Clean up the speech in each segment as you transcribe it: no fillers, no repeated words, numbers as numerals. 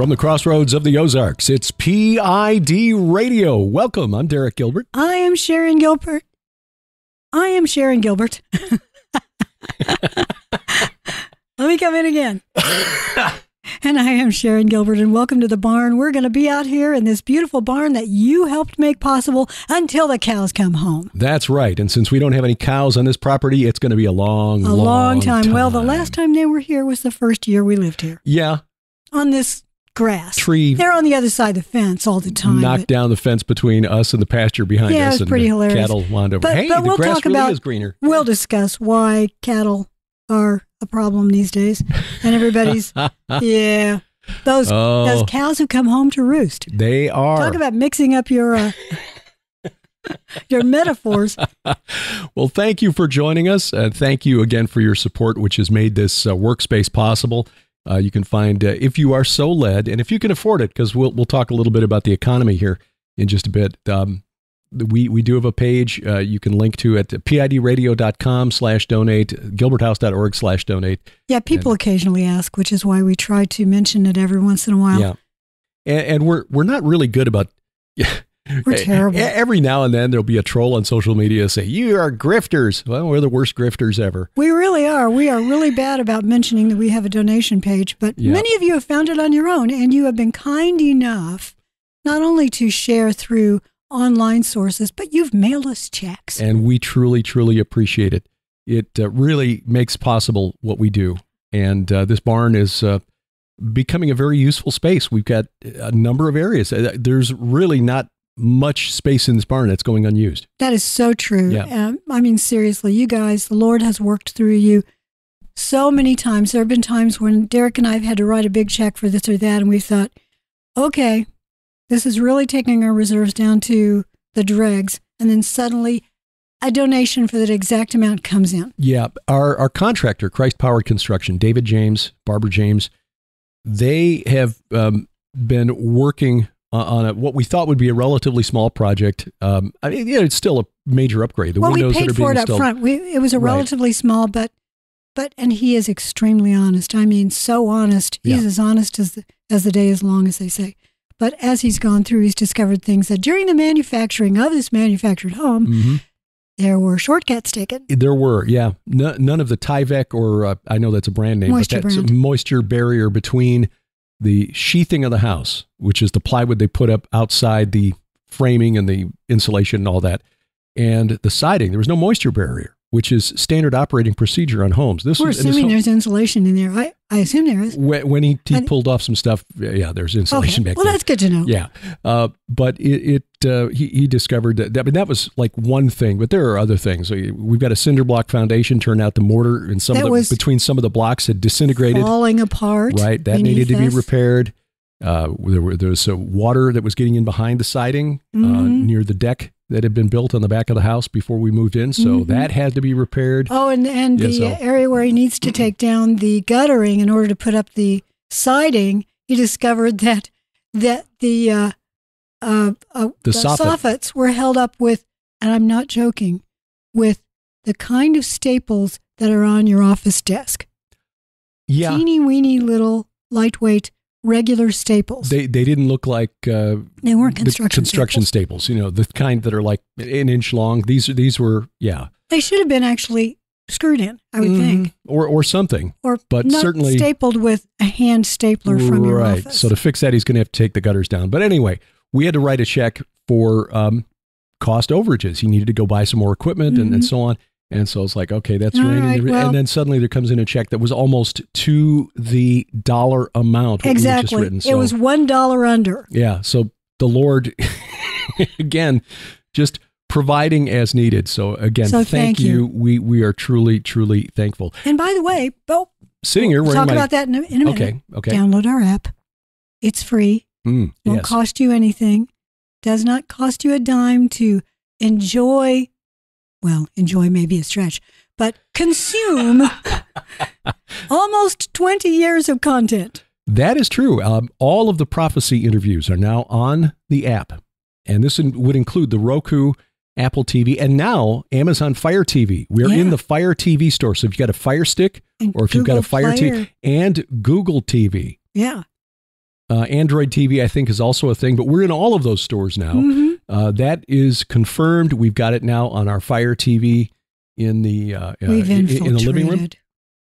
From the crossroads of the Ozarks, it's P.I.D. Radio. Welcome. I'm Derek Gilbert. I am Sharon Gilbert. Let me come in again. And I am Sharon Gilbert, and welcome to the barn. We're going to be out here in this beautiful barn that you helped make possible until the cows come home. That's right. And since we don't have any cows on this property, it's going to be a long time. Well, the last time they were here was the first year we lived here. Yeah. On this grass. Tree. They're on the other side of the fence all the time. Knocked down the fence between us and the pasture behind us. Yeah, it was pretty hilarious. Cattle wandered over. But the we'll grass talk really about, is greener. We'll discuss why cattle are a problem these days. And everybody's, yeah. Those cows who come home to roost. They are. Talk about mixing up your metaphors. Well, thank you for joining us. Thank you again for your support, which has made this workspace possible. You can find, if you are so led, and if you can afford it, because we'll talk a little bit about the economy here in just a bit. We do have a page you can link to at pidradio.com/donate, gilberthouse.org/donate. Yeah, people occasionally ask, which is why we try to mention it every once in a while. Yeah, and we're not really good about. We're terrible. Every now and then there'll be a troll on social media say, "You are grifters." Well, we're the worst grifters ever. We really are. We are really bad about mentioning that we have a donation page, but many of you have found it on your own, and you have been kind enough not only to share through online sources, but you've mailed us checks. And we truly, truly appreciate it. It really makes possible what we do. And this barn is becoming a very useful space. We've got a number of areas. There's really not much space in this barn that's going unused. That is so true. Yeah. I mean, seriously, you guys, the Lord has worked through you so many times. There have been times when Derek and I have had to write a big check for this or that, and we thought, okay, this is really taking our reserves down to the dregs. And then suddenly a donation for that exact amount comes in. Yeah. Our contractor, Christ Powered Construction, David James, Barbara James, they have been working on what we thought would be a relatively small project. I mean, it's still a major upgrade. The windows we paid for it up front. It was a relatively small, but and he is extremely honest. I mean, so honest. He's as honest as the day is long, as they say. But as he's gone through, he's discovered things that during the manufacturing of this manufactured home, there were shortcuts taken. There were, yeah. None of the PHEIC or I know that's a brand name, but that's a moisture barrier between the sheathing of the house, which is the plywood they put up outside the framing and the insulation and all that, and the siding. There was no moisture barrier, which is standard operating procedure on homes. We're assuming there's insulation in there. I assume there is. When he pulled off some stuff, yeah, there's insulation back there. Well, that's good to know. Yeah. But he discovered that, I mean, that was like one thing, but there are other things. We've got a cinder block foundation. Turned out the mortar and between some of the blocks had disintegrated. Falling apart. Right. That needed to be repaired. There was water that was getting in behind the siding near the deck that had been built on the back of the house before we moved in. So that had to be repaired. Oh, and the area where he needs to take down the guttering in order to put up the siding, he discovered that the soffits were held up with, and I'm not joking, with the kind of staples that are on your office desk. Yeah. Teeny weeny little lightweight regular staples. They didn't look like they weren't construction staples. You know, the kind that are like an inch long. These were They should have been actually screwed in, I would think, or something, but not certainly stapled with a hand stapler from your office. Right. So to fix that, he's going to have to take the gutters down. But anyway, we had to write a check for cost overages. He needed to go buy some more equipment and so on. And so it's like, okay, that's right. And then suddenly there comes in a check that was almost to the dollar amount. Exactly. We had just written. It was $1 under. Yeah. So the Lord, again, just providing as needed. So again, thank you. We are truly, truly thankful. And by the way, sitting here, we'll talk about that in a minute. Okay. Download our app. It's free. Won't cost you anything. Does not cost you a dime to enjoy. Well, enjoy may be a stretch, but consume almost 20 years of content. That is true. All of the prophecy interviews are now on the app. And this would include the Roku, Apple TV, and now Amazon Fire TV. We're in the Fire TV store. So if you've got a Fire Stick or if you've got a Fire TV and Google TV. Yeah. Android TV, I think, is also a thing, but we're in all of those stores now. Mm-hmm. That is confirmed. We've got it now on our Fire TV in the living room.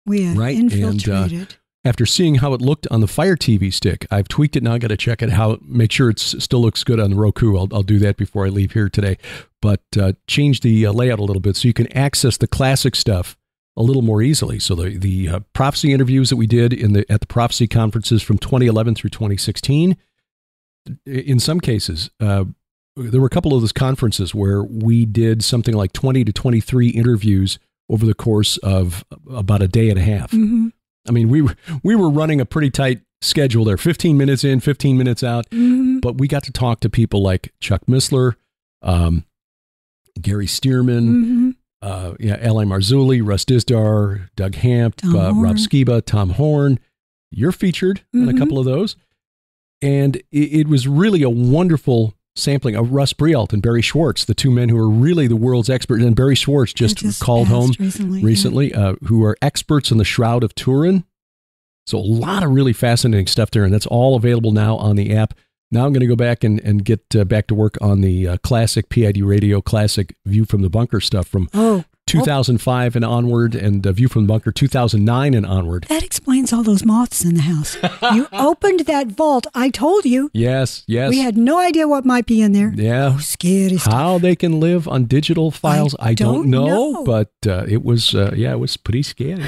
We have infiltrated. And, after seeing how it looked on the Fire TV stick, I've tweaked it now. I got to check it out, make sure it still looks good on the Roku. I'll do that before I leave here today. But change the layout a little bit so you can access the classic stuff a little more easily. So the prophecy interviews that we did at the prophecy conferences from 2011 through 2016, in some cases, there were a couple of those conferences where we did something like 20 to 23 interviews over the course of about a day and a half. Mm-hmm. I mean, we were running a pretty tight schedule there, 15 minutes in, 15 minutes out, mm-hmm. but we got to talk to people like Chuck Missler, Gary Stearman, mm-hmm. L.A. Marzulli, Russ Dizdar, Doug Hamp, Rob Skiba, Tom Horn. You're featured mm-hmm. on a couple of those. And it was really a wonderful sampling of Russ Brielt and Barry Schwartz, the two men who are really the world's experts. And Barry Schwartz just called home recently who are experts in the Shroud of Turin. So a lot of really fascinating stuff there. And that's all available now on the app. Now I'm going to go back and get back to work on the classic P.I.D. radio, classic View from the Bunker stuff from 2005 and onward, and View from the Bunker 2009 and onward. That explains all those moths in the house. You opened that vault. I told you. Yes. We had no idea what might be in there. Yeah. Oh, scary stuff. How they can live on digital files, I don't know. But it was pretty scary.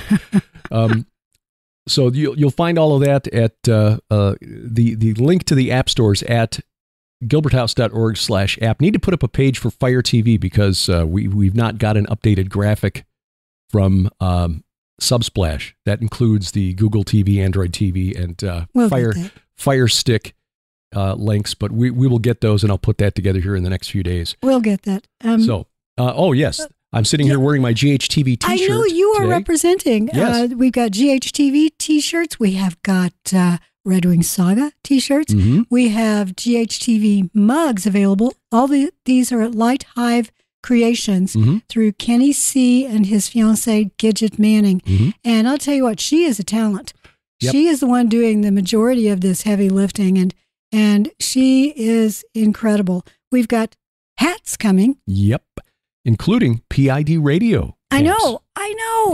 So you'll find all of that at the link to the app stores at gilberthouse.org/app. Need to put up a page for Fire TV because we've not got an updated graphic from Subsplash. That includes the Google TV, Android TV, and Fire Stick links. But we will get those, and I'll put that together here in the next few days. We'll get that. Yes. I'm sitting here wearing my GHTV t-shirt. I know you are today. Representing. Yes. We've got GHTV t-shirts. We have got Red Wing Saga t-shirts. Mm-hmm. We have GHTV mugs available. All these are at Light Hive Creations mm-hmm. through Kenny C. and his fiancée, Gidget Manning. Mm-hmm. And I'll tell you what, she is a talent. Yep. She is the one doing the majority of this heavy lifting, and she is incredible. We've got hats coming. Yep. Including P.I.D. radio. I know.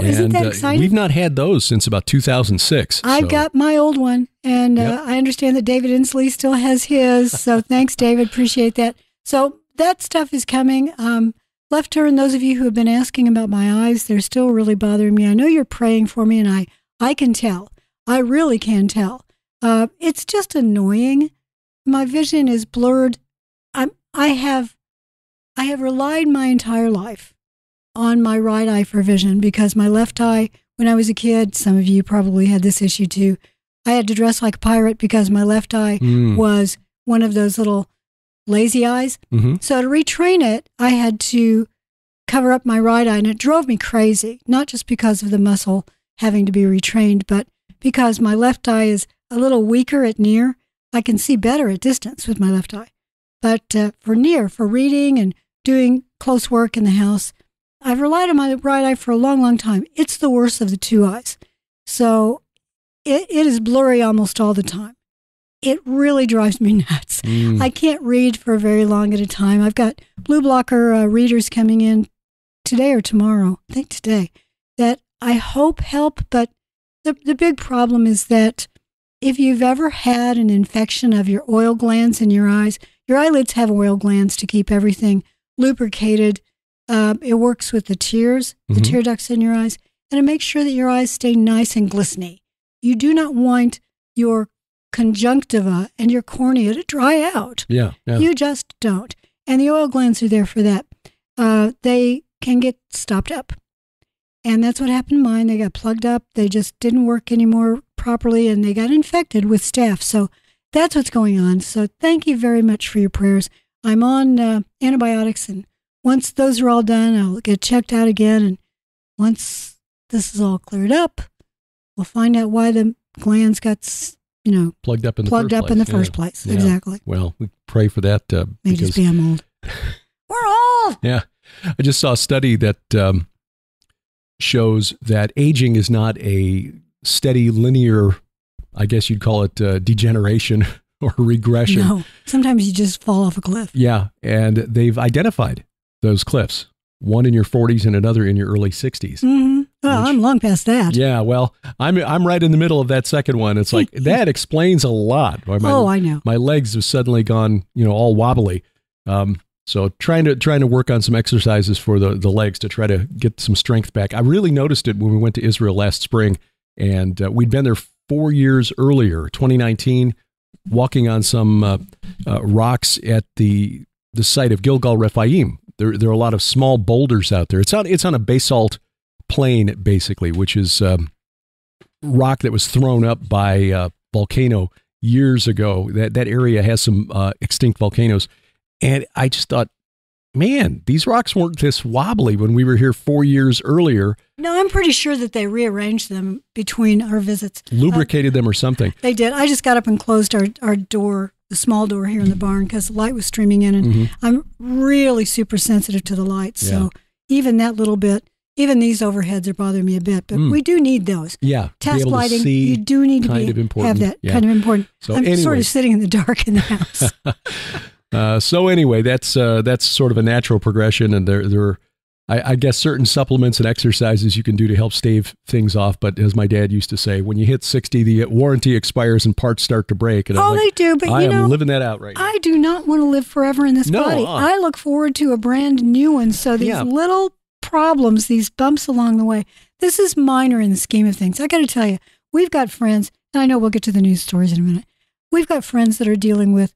Isn't that exciting? We've not had those since about 2006. I've got my old one, and I understand that David Inslee still has his. So thanks, David. Appreciate that. So that stuff is coming. Left turn, those of you who have been asking about my eyes, they're still really bothering me. I know you're praying for me, and I can tell. I really can tell. It's just annoying. My vision is blurred. I have relied my entire life on my right eye for vision because my left eye, when I was a kid, some of you probably had this issue too, I had to dress like a pirate because my left eye was one of those little lazy eyes. Mm-hmm. So to retrain it, I had to cover up my right eye, and it drove me crazy, not just because of the muscle having to be retrained, but because my left eye is a little weaker at near. I can see better at distance with my left eye. But for near, for reading and doing close work in the house, I've relied on my right eye for a long, long time. It's the worst of the two eyes. So it is blurry almost all the time. It really drives me nuts. I can't read for very long at a time. I've got blue blocker readers coming in today or tomorrow, I think today, that I hope help. But the big problem is that if you've ever had an infection of your oil glands in your eyes, your eyelids have oil glands to keep everything lubricated. It works with the tears, the tear ducts in your eyes, and it makes sure that your eyes stay nice and glistening. You do not want your conjunctiva and your cornea to dry out. Yeah. You just don't. And the oil glands are there for that. They can get stopped up. And that's what happened to mine. They got plugged up. They just didn't work anymore properly, and they got infected with staph. So that's what's going on. So thank you very much for your prayers. I'm on antibiotics, and once those are all done, I'll get checked out again. And once this is all cleared up, we'll find out why the glands got, plugged up in the first place. Yeah. Exactly. Well, we pray for that. May just be I'm old. We're old. Yeah. I just saw a study that shows that aging is not a steady linear I guess you'd call it degeneration or regression. No, sometimes you just fall off a cliff. Yeah, and they've identified those cliffs, one in your 40s and another in your early 60s. Mm-hmm. Well, I'm long past that. Yeah, well, I'm right in the middle of that second one. It's like, that explains a lot. I know. My legs have suddenly gone, all wobbly. So trying to work on some exercises for the legs to try to get some strength back. I really noticed it when we went to Israel last spring, and we'd been there 4 years earlier, 2019, walking on some rocks at the site of Gilgal Rephaim. There are a lot of small boulders out there. It's on a basalt plain, basically, which is rock that was thrown up by a volcano years ago. That area has some extinct volcanoes. And I just thought, man, these rocks weren't this wobbly when we were here 4 years earlier. No, I'm pretty sure that they rearranged them between our visits. Lubricated them or something. They did. I just got up and closed our door, the small door here in the barn, because the light was streaming in. And I'm really super sensitive to the light. So even that little bit, even these overheads are bothering me a bit. But we do need those. Yeah. Task lighting, you do need to have that kind of important. So I'm sort of sitting in the dark in the house. So anyway, that's sort of a natural progression, and there are, I guess, certain supplements and exercises you can do to help stave things off. But as my dad used to say, when you hit 60, the warranty expires and parts start to break. And they do. But I am living that out right now. I do not want to live forever in this body. I look forward to a brand new one. So these little problems, these bumps along the way, this is minor in the scheme of things. I got to tell you, we've got friends, and I know we'll get to the news stories in a minute. We've got friends that are dealing with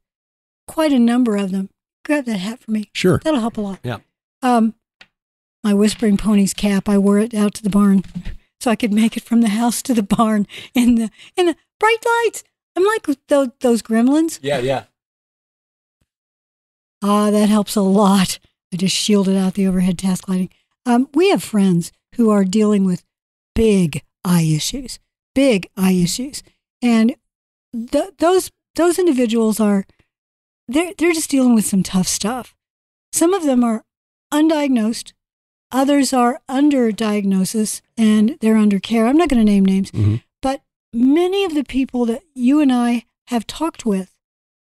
quite a number of them. Grab that hat for me. Sure. That'll help a lot. Yeah. My Whispering Ponies cap, I wore it out to the barn so I could make it from the house to the barn in the bright lights. I'm like those gremlins. Yeah. That helps a lot. I just shielded out the overhead task lighting. We have friends who are dealing with big eye issues. And those individuals are, they're just dealing with some tough stuff. Some of them are undiagnosed. Others are under diagnosis and they're under care. I'm not going to name names, but many of the people that you and I have talked with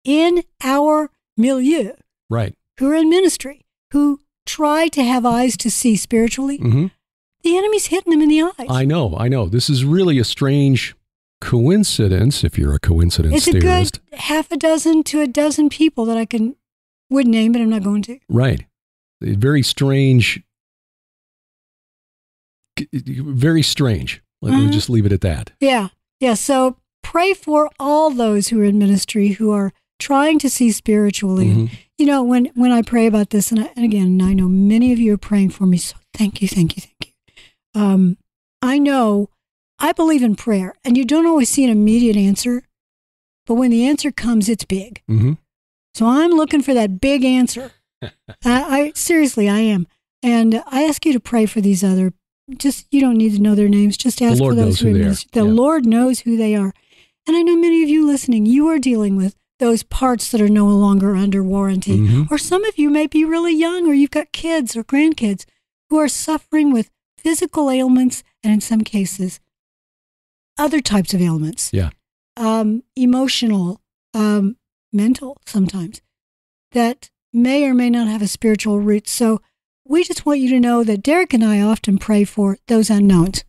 in our milieu, right, who are in ministry, who try to have eyes to see spiritually, the enemy's hitting them in the eyes. I know. This is really a strange coincidence, if you're a coincidence theorist. It's a good half a dozen to a dozen people that would name, but I'm not going to. Right. Very strange. Very strange. Let me just leave it at that. Yeah. So pray for all those who are in ministry who are trying to see spiritually. You know, when I pray about this, and again, I know many of you are praying for me, so thank you. I believe in prayer, and you don't always see an immediate answer, but when the answer comes, it's big. So I'm looking for that big answer. Seriously, I am. And I ask you to pray for these other, you don't need to know their names, just ask for those who are in ministry. The Lord knows who they are. And I know many of you listening, you are dealing with those parts that are no longer under warranty. Or some of you may be really young, or you've got kids or grandkids who are suffering with physical ailments, and in some cases, other types of ailments. Emotional, mental sometimes, that may or may not have a spiritual root. So we just want you to know that Derek and I often pray for those unknowns.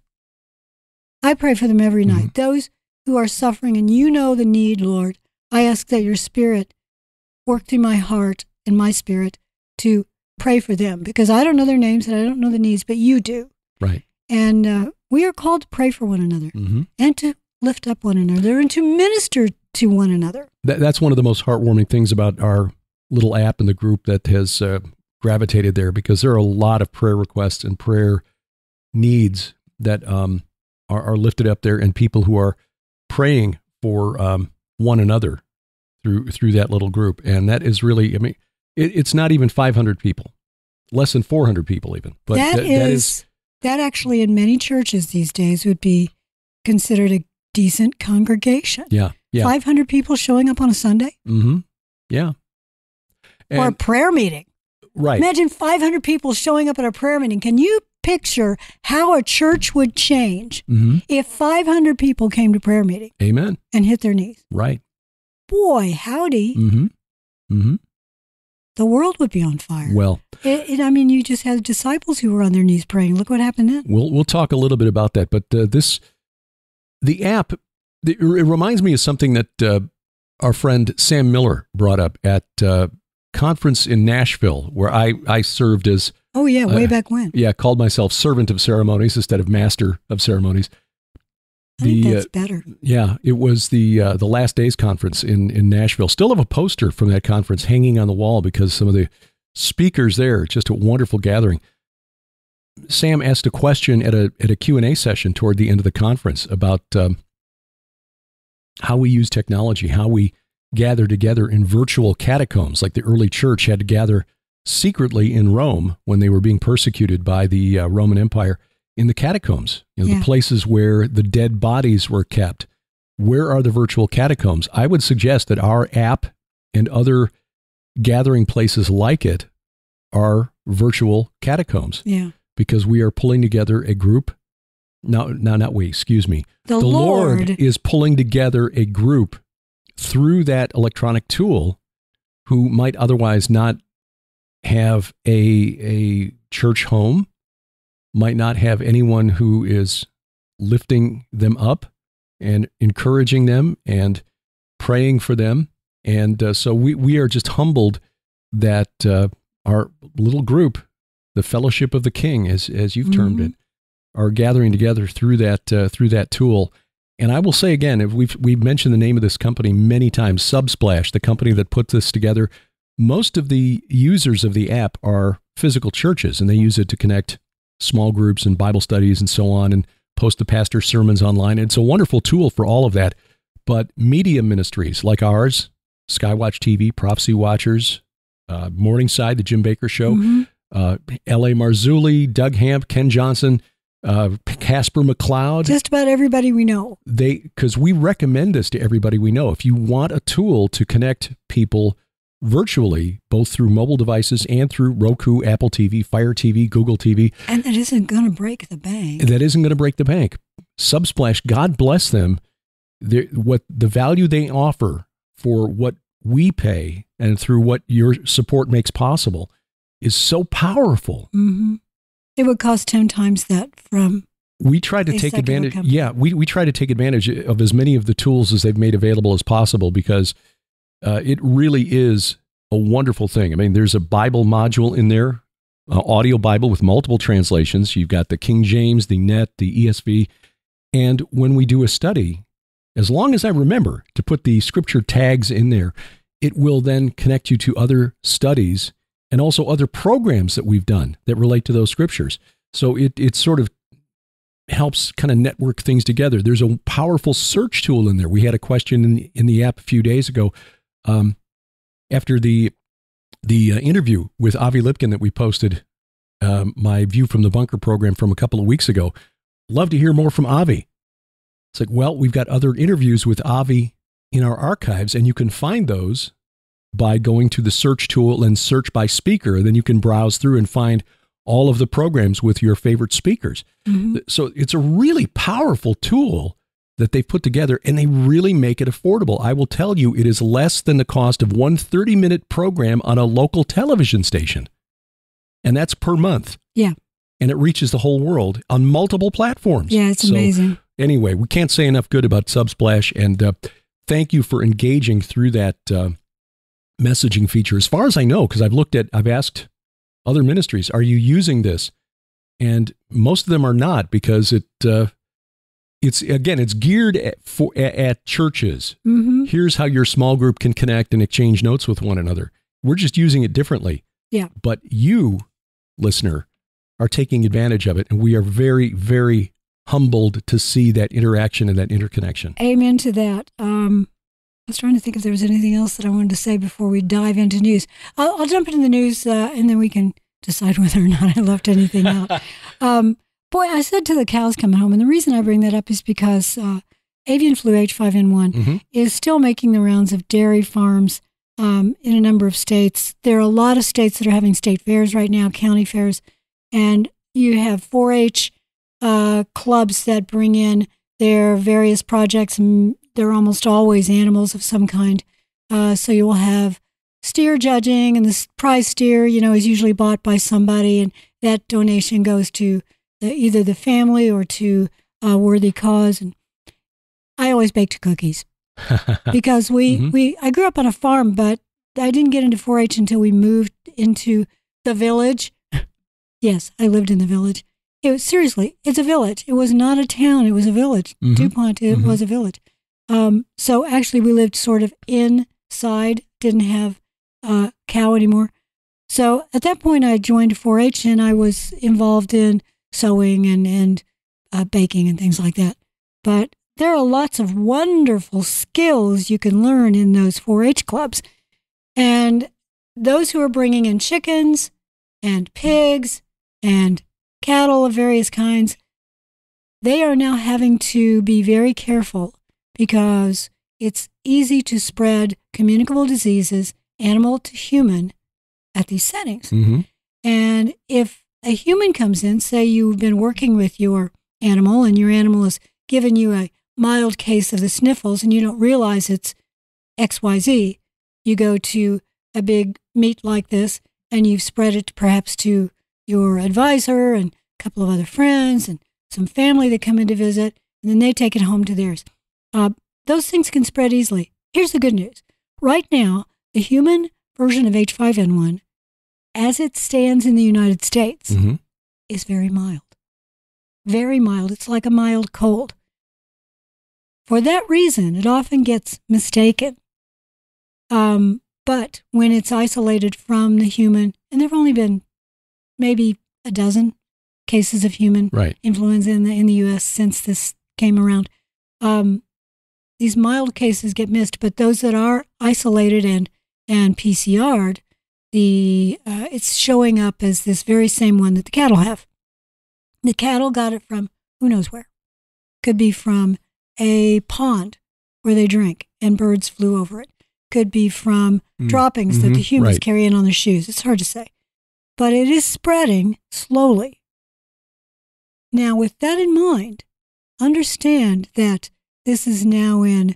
I pray for them every night. Those who are suffering, and you know the need, Lord. I ask that your Spirit work through my heart and my spirit to pray for them, because I don't know their names and I don't know the needs, but you do. Right. And we are called to pray for one another and to lift up one another and to minister to one another. That's one of the most heartwarming things about our little app in the group that has gravitated there, because there are a lot of prayer requests and prayer needs that are lifted up there, and people who are praying for one another through that little group. And that is really, I mean, it's not even 500 people, less than 400 people even. But that actually in many churches these days would be considered a decent congregation. Yeah. 500 people showing up on a Sunday. Yeah. Or a prayer meeting. Right. Imagine 500 people showing up at a prayer meeting. Can you picture how a church would change if 500 people came to prayer meeting. Amen. And hit their knees. Right. Boy, howdy. The world would be on fire. Well, I mean, you just had disciples who were on their knees praying. Look what happened then. We'll talk a little bit about that, but the app, it reminds me of something that our friend Sam Miller brought up at a conference in Nashville, where I served as... Oh, yeah, way back when. Yeah, called myself servant of ceremonies instead of master of ceremonies. I think that's better. Yeah, it was the Last Days conference in Nashville. Still have a poster from that conference hanging on the wall because some of the speakers there, just a wonderful gathering. Sam asked a question at a Q&A session toward the end of the conference about how we use technology, how we gather together in virtual catacombs, like the early church had to gather secretly in Rome when they were being persecuted by the Roman Empire. In the catacombs, the places where the dead bodies were kept. Where are the virtual catacombs? I would suggest that our app and other gathering places like it are virtual catacombs. Yeah. Because we are pulling together a group. Not we, excuse me. The Lord is pulling together a group through that electronic tool who might otherwise not have a church home, might not have anyone who is lifting them up and encouraging them and praying for them. And so we are just humbled that our little group, the Fellowship of the King, as you've termed it, are gathering together through that tool. And I will say again, we've mentioned the name of this company many times, Subsplash, the company that put this together. Most of the users of the app are physical churches, and they use it to connect small groups and Bible studies and so on, and post the pastor's sermons online. It's a wonderful tool for all of that. But media ministries like ours, Skywatch TV, Prophecy Watchers, Morningside, the Jim Baker Show, L.A. Marzulli, Doug Hamp, Ken Johnson, Casper McLeod. Just about everybody we know. Because we recommend this to everybody we know. If you want a tool to connect people virtually, both through mobile devices and through Roku, Apple TV, Fire TV, Google TV. And that isn't going to break the bank. Subsplash, God bless them. What the value they offer for what we pay and through what your support makes possible is so powerful. It would cost 10 times that from... We try to take advantage. Company. Yeah, we try to take advantage of as many of the tools as they've made available as possible, because it really is a wonderful thing. I mean, there's a Bible module in there, audio Bible with multiple translations. You've got the King James, the NET, the ESV. And when we do a study, as long as I remember to put the scripture tags in there, it will then connect you to other studies and also other programs that we've done that relate to those scriptures. So it sort of helps kind of network things together. There's a powerful search tool in there. We had a question in the app a few days ago after the interview with Avi Lipkin that we posted, my View from the Bunker program from a couple of weeks ago. Love to hear more from Avi. It's like, well, we've got other interviews with Avi in our archives, and you can find those by going to the search tool and search by speaker. Then you can browse through and find all of the programs with your favorite speakers. So it's a really powerful tool that they've put together, and they really make it affordable. I will tell you, it is less than the cost of one 30-minute program on a local television station. And that's per month. Yeah. And it reaches the whole world on multiple platforms. Yeah, it's amazing. Anyway, we can't say enough good about Subsplash, and thank you for engaging through that messaging feature. As far as I know, because I've asked other ministries, are you using this? And most of them are not, because it's geared at churches. Here's how your small group can connect and exchange notes with one another. We're just using it differently. Yeah. But you, listener, are taking advantage of it, and we are very, very humbled to see that interaction and that interconnection. Amen to that. I was trying to think if there was anything else that I wanted to say before we dive into news. I'll jump into the news, and then we can decide whether or not I left anything out. Boy, I said to the cows coming home, and the reason I bring that up is because avian flu H5N1 is still making the rounds of dairy farms in a number of states. There are a lot of states that are having state fairs right now, county fairs, and you have 4-H clubs that bring in their various projects, and they're almost always animals of some kind. So you will have steer judging, and the prize steer, is usually bought by somebody, and that donation goes to either the family or to a worthy cause. And I always baked cookies because I grew up on a farm, but I didn't get into 4-H until we moved into the village. Yes, I lived in the village. It's a village. It was not a town. It was a village. DuPont, it was a village. So actually we lived sort of inside, didn't have a cow anymore. So at that point I joined 4-H, and I was involved in sewing and baking and things like that. But there are lots of wonderful skills you can learn in those 4-H clubs. And those who are bringing in chickens and pigs and cattle of various kinds, they are now having to be very careful because it's easy to spread communicable diseases, animal to human, at these settings. And if a human comes in, say you've been working with your animal and your animal has given you a mild case of the sniffles and you don't realize it's XYZ, you go to a big meet like this and you've spread it perhaps to your advisor and a couple of other friends and some family that come in to visit, and then they take it home to theirs. Those things can spread easily. Here's the good news. Right now, the human version of H5N1, as it stands in the United States, is very mild. Very mild. It's like a mild cold. For that reason, it often gets mistaken. But when it's isolated from the human, and there have only been maybe a dozen cases of human influenza in the U.S. since this came around, these mild cases get missed, but those that are isolated and PCR'd, it's showing up as this very same one that the cattle have. The cattle got it from who knows where. Could be from a pond where they drink and birds flew over it. Could be from droppings that the humans carry in on their shoes. It's hard to say. But it is spreading slowly. Now, with that in mind, understand that this is now in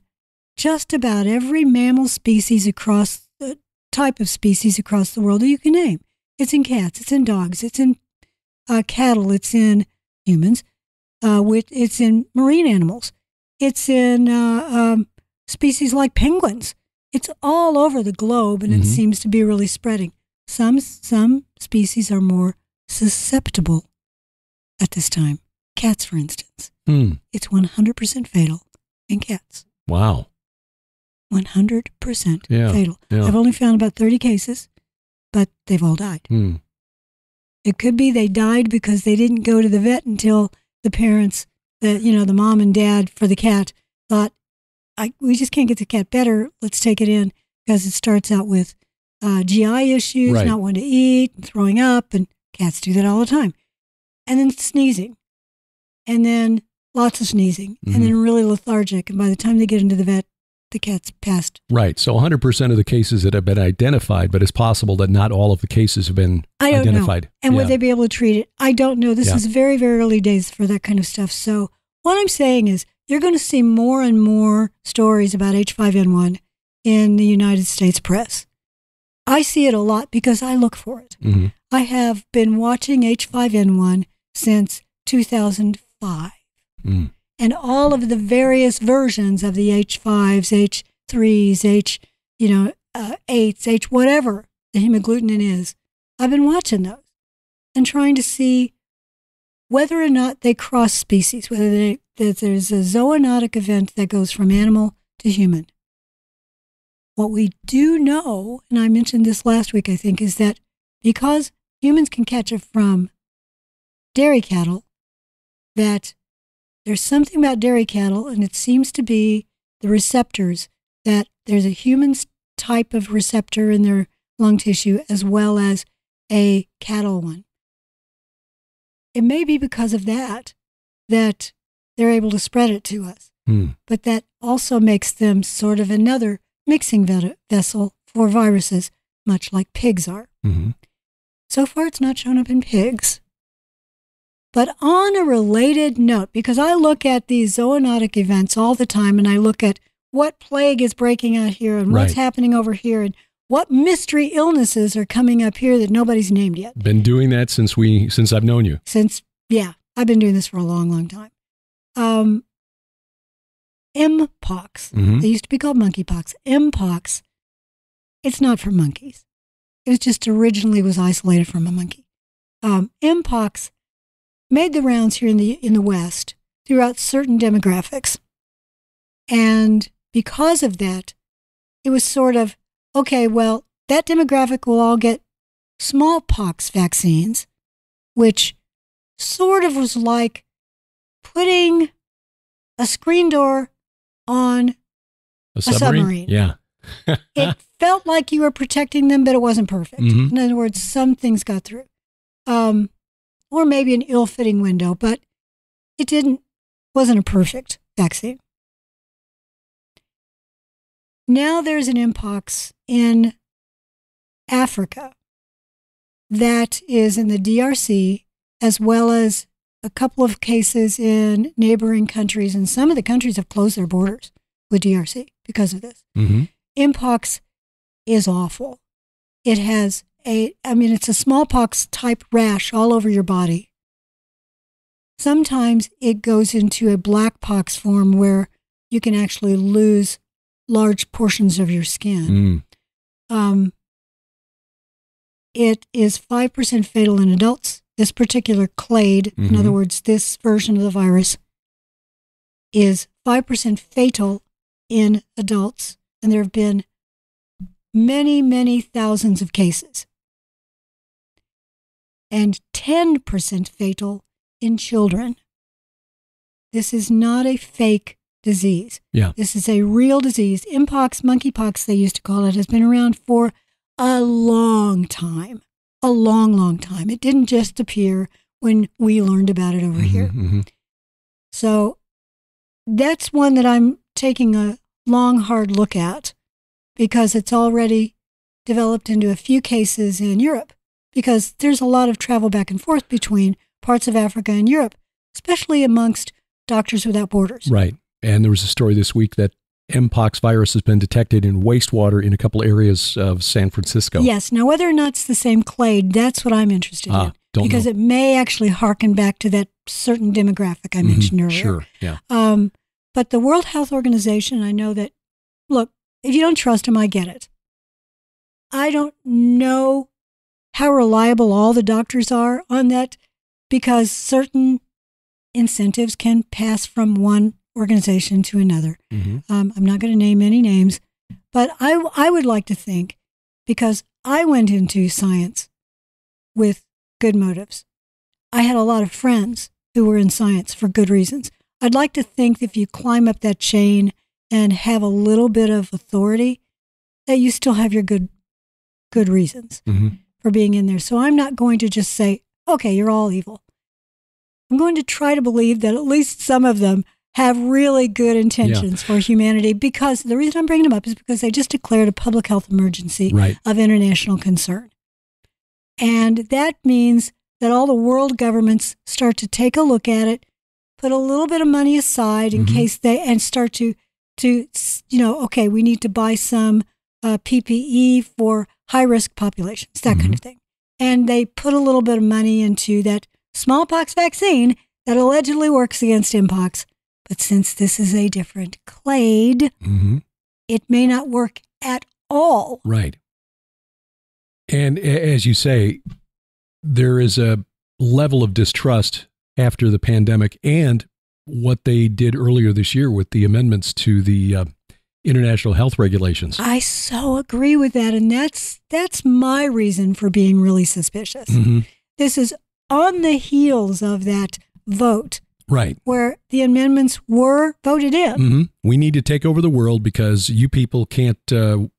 just about every mammal species across the type of species across the world that you can name. It's in cats, it's in dogs, it's in cattle, it's in humans, it's in marine animals, it's in species like penguins. It's all over the globe, and it seems to be really spreading. Some species are more susceptible at this time. Cats, for instance. It's 100% fatal in cats. Wow. 100% fatal. Yeah. I've only found about 30 cases, but they've all died. It could be they died because they didn't go to the vet until the parents, the mom and dad for the cat, thought, we just can't get the cat better. Let's take it in, because it starts out with GI issues, not wanting to eat, and throwing up, and cats do that all the time. And then sneezing, and then lots of sneezing, and then really lethargic. And by the time they get into the vet, the cat's passed. Right. So 100% of the cases that have been identified, but it's possible that not all of the cases have been identified. Know. And would they be able to treat it? I don't know. This is very, very early days for that kind of stuff. So what I'm saying is you're going to see more and more stories about H5N1 in the United States press. I see it a lot because I look for it. I have been watching H5N1 since 2005. And all of the various versions of the H5s, H3s, H8s, H whatever the hemagglutinin is, I've been watching those and trying to see whether or not they cross species, whether there's a zoonotic event that goes from animal to human. What we do know, and I mentioned this last week, I think, is that because humans can catch it from dairy cattle, that there's something about dairy cattle, and it seems to be the receptors, that there's a human type of receptor in their lung tissue as well as a cattle one. It may be because of that they're able to spread it to us. But that also makes them sort of another mixing vessel for viruses, much like pigs are. So far, it's not shown up in pigs. But on a related note, because I look at these zoonotic events all the time, and I look at what plague is breaking out here and what's happening over here and what mystery illnesses are coming up here that nobody's named yet. Been doing that since I've known you. I've been doing this for a long, long time. Mpox. They used to be called monkeypox. Mpox. It's not for monkeys. It was just originally was isolated from a monkey. Mpox made the rounds here in the West throughout certain demographics. And because of that, it was sort of, okay, well, that demographic will all get smallpox vaccines, which sort of was like putting a screen door on a submarine. Yeah. It felt like you were protecting them, but it wasn't perfect. In other words, some things got through. Or maybe an ill-fitting window, but it wasn't a perfect vaccine. Now there's an Mpox in Africa that is in the DRC, as well as a couple of cases in neighboring countries, and some of the countries have closed their borders with DRC because of this. Mpox is awful. It has it's a smallpox type rash all over your body. Sometimes it goes into a black pox form where you can actually lose large portions of your skin. It is 5% fatal in adults. This particular clade, in other words, this version of the virus, is 5% fatal in adults. And there have been many, many thousands of cases. And 10% fatal in children. This is not a fake disease. Yeah. This is a real disease. Mpox, monkeypox, they used to call it, has been around for a long time. A long, long time. It didn't just appear when we learned about it over here. So that's one that I'm taking a long, hard look at because it's already developed into a few cases in Europe because there's a lot of travel back and forth between parts of Africa and Europe, especially amongst Doctors Without Borders. Right. And there was a story this week that Mpox virus has been detected in wastewater in a couple areas of San Francisco. Yes. Now, whether or not it's the same clade, that's what I'm interested in. Because it may actually harken back to that certain demographic I mentioned earlier. Sure, yeah. But the World Health Organization, I know that, look, if you don't trust them, I get it. I don't know how reliable all the doctors are on that because certain incentives can pass from one organization to another. I'm not going to name any names, but I would like to think, because I went into science with good motives. I had a lot of friends who were in science for good reasons. I'd like to think that if you climb up that chain and have a little bit of authority, that you still have your good reasons for being in there. So I'm not going to just say, okay, you're all evil. I'm going to try to believe that at least some of them have really good intentions for humanity, because the reason I'm bringing them up is because they just declared a public health emergency of international concern. And that means that all the world governments start to take a look at it, put a little bit of money aside in case and start to, okay, we need to buy some PPE for high-risk populations, that kind of thing. And they put a little bit of money into that smallpox vaccine that allegedly works against Mpox. But since this is a different clade, it may not work at all. Right. And as you say, there is a level of distrust after the pandemic and what they did earlier this year with the amendments to the international health regulations. I so agree with that. And that's my reason for being really suspicious. This is on the heels of that vote. Right. Where the amendments were voted in. We need to take over the world because you people can't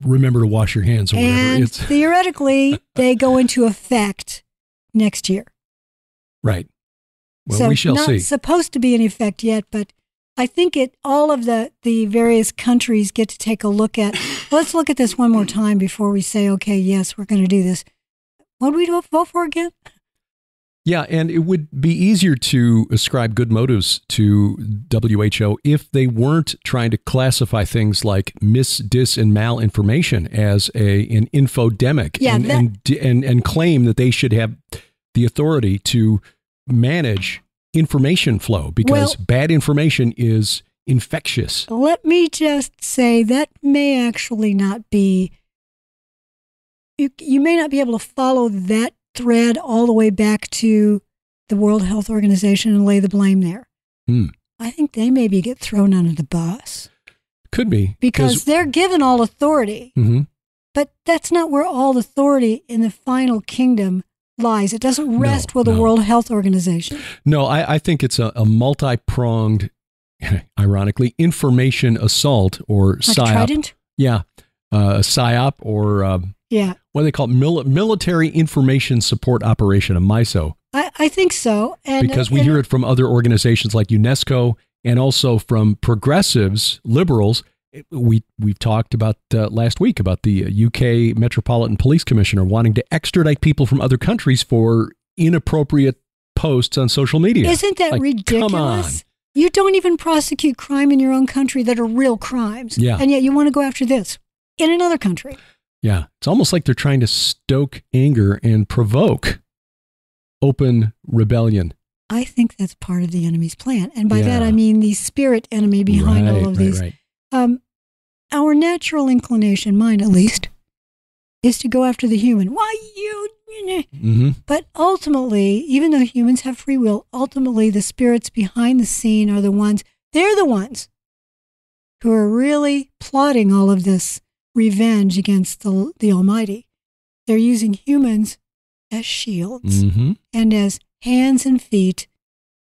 remember to wash your hands or whatever. And theoretically, they go into effect next year. Right. Well, so we shall see. Not supposed to be in effect yet, but I think all of the various countries get to take a look at, let's look at this one more time before we say, okay, yes, we're going to do this. What did we vote for again? Yeah, and it would be easier to ascribe good motives to WHO if they weren't trying to classify things like dis, and malinformation as an infodemic, and claim that they should have the authority to manage information flow because bad information is infectious. Let me just say that may actually not be. You may not be able to follow that thread all the way back to the World Health Organization and lay the blame there. I think they maybe get thrown under the bus. Could be. Because they're given all authority. Mm-hmm. But that's not where all authority in the final kingdom lies. It doesn't rest with the World Health Organization. No, I think it's a multi-pronged, ironically, information assault or PSYOP. Trident? Yeah. PSYOP or... what do they call it? Military Information Support Operation, a MISO. I think so. Because we hear it from other organizations like UNESCO and also from progressives, liberals. We've talked about last week about the UK Metropolitan Police Commissioner wanting to extradite people from other countries for inappropriate posts on social media. Isn't that ridiculous? Come on. You don't even prosecute crime in your own country that are real crimes. Yeah. And yet you want to go after this in another country. Yeah, it's almost like they're trying to stoke anger and provoke open rebellion. I think that's part of the enemy's plan. And by that, I mean the spirit enemy behind all of these. Right. Our natural inclination, mine at least, is to go after the human. Why you? Mm-hmm. But ultimately, even though humans have free will, ultimately the spirits behind the scene are the ones, they're the ones who are really plotting all of this revenge against the Almighty. They're using humans as shields and as hands and feet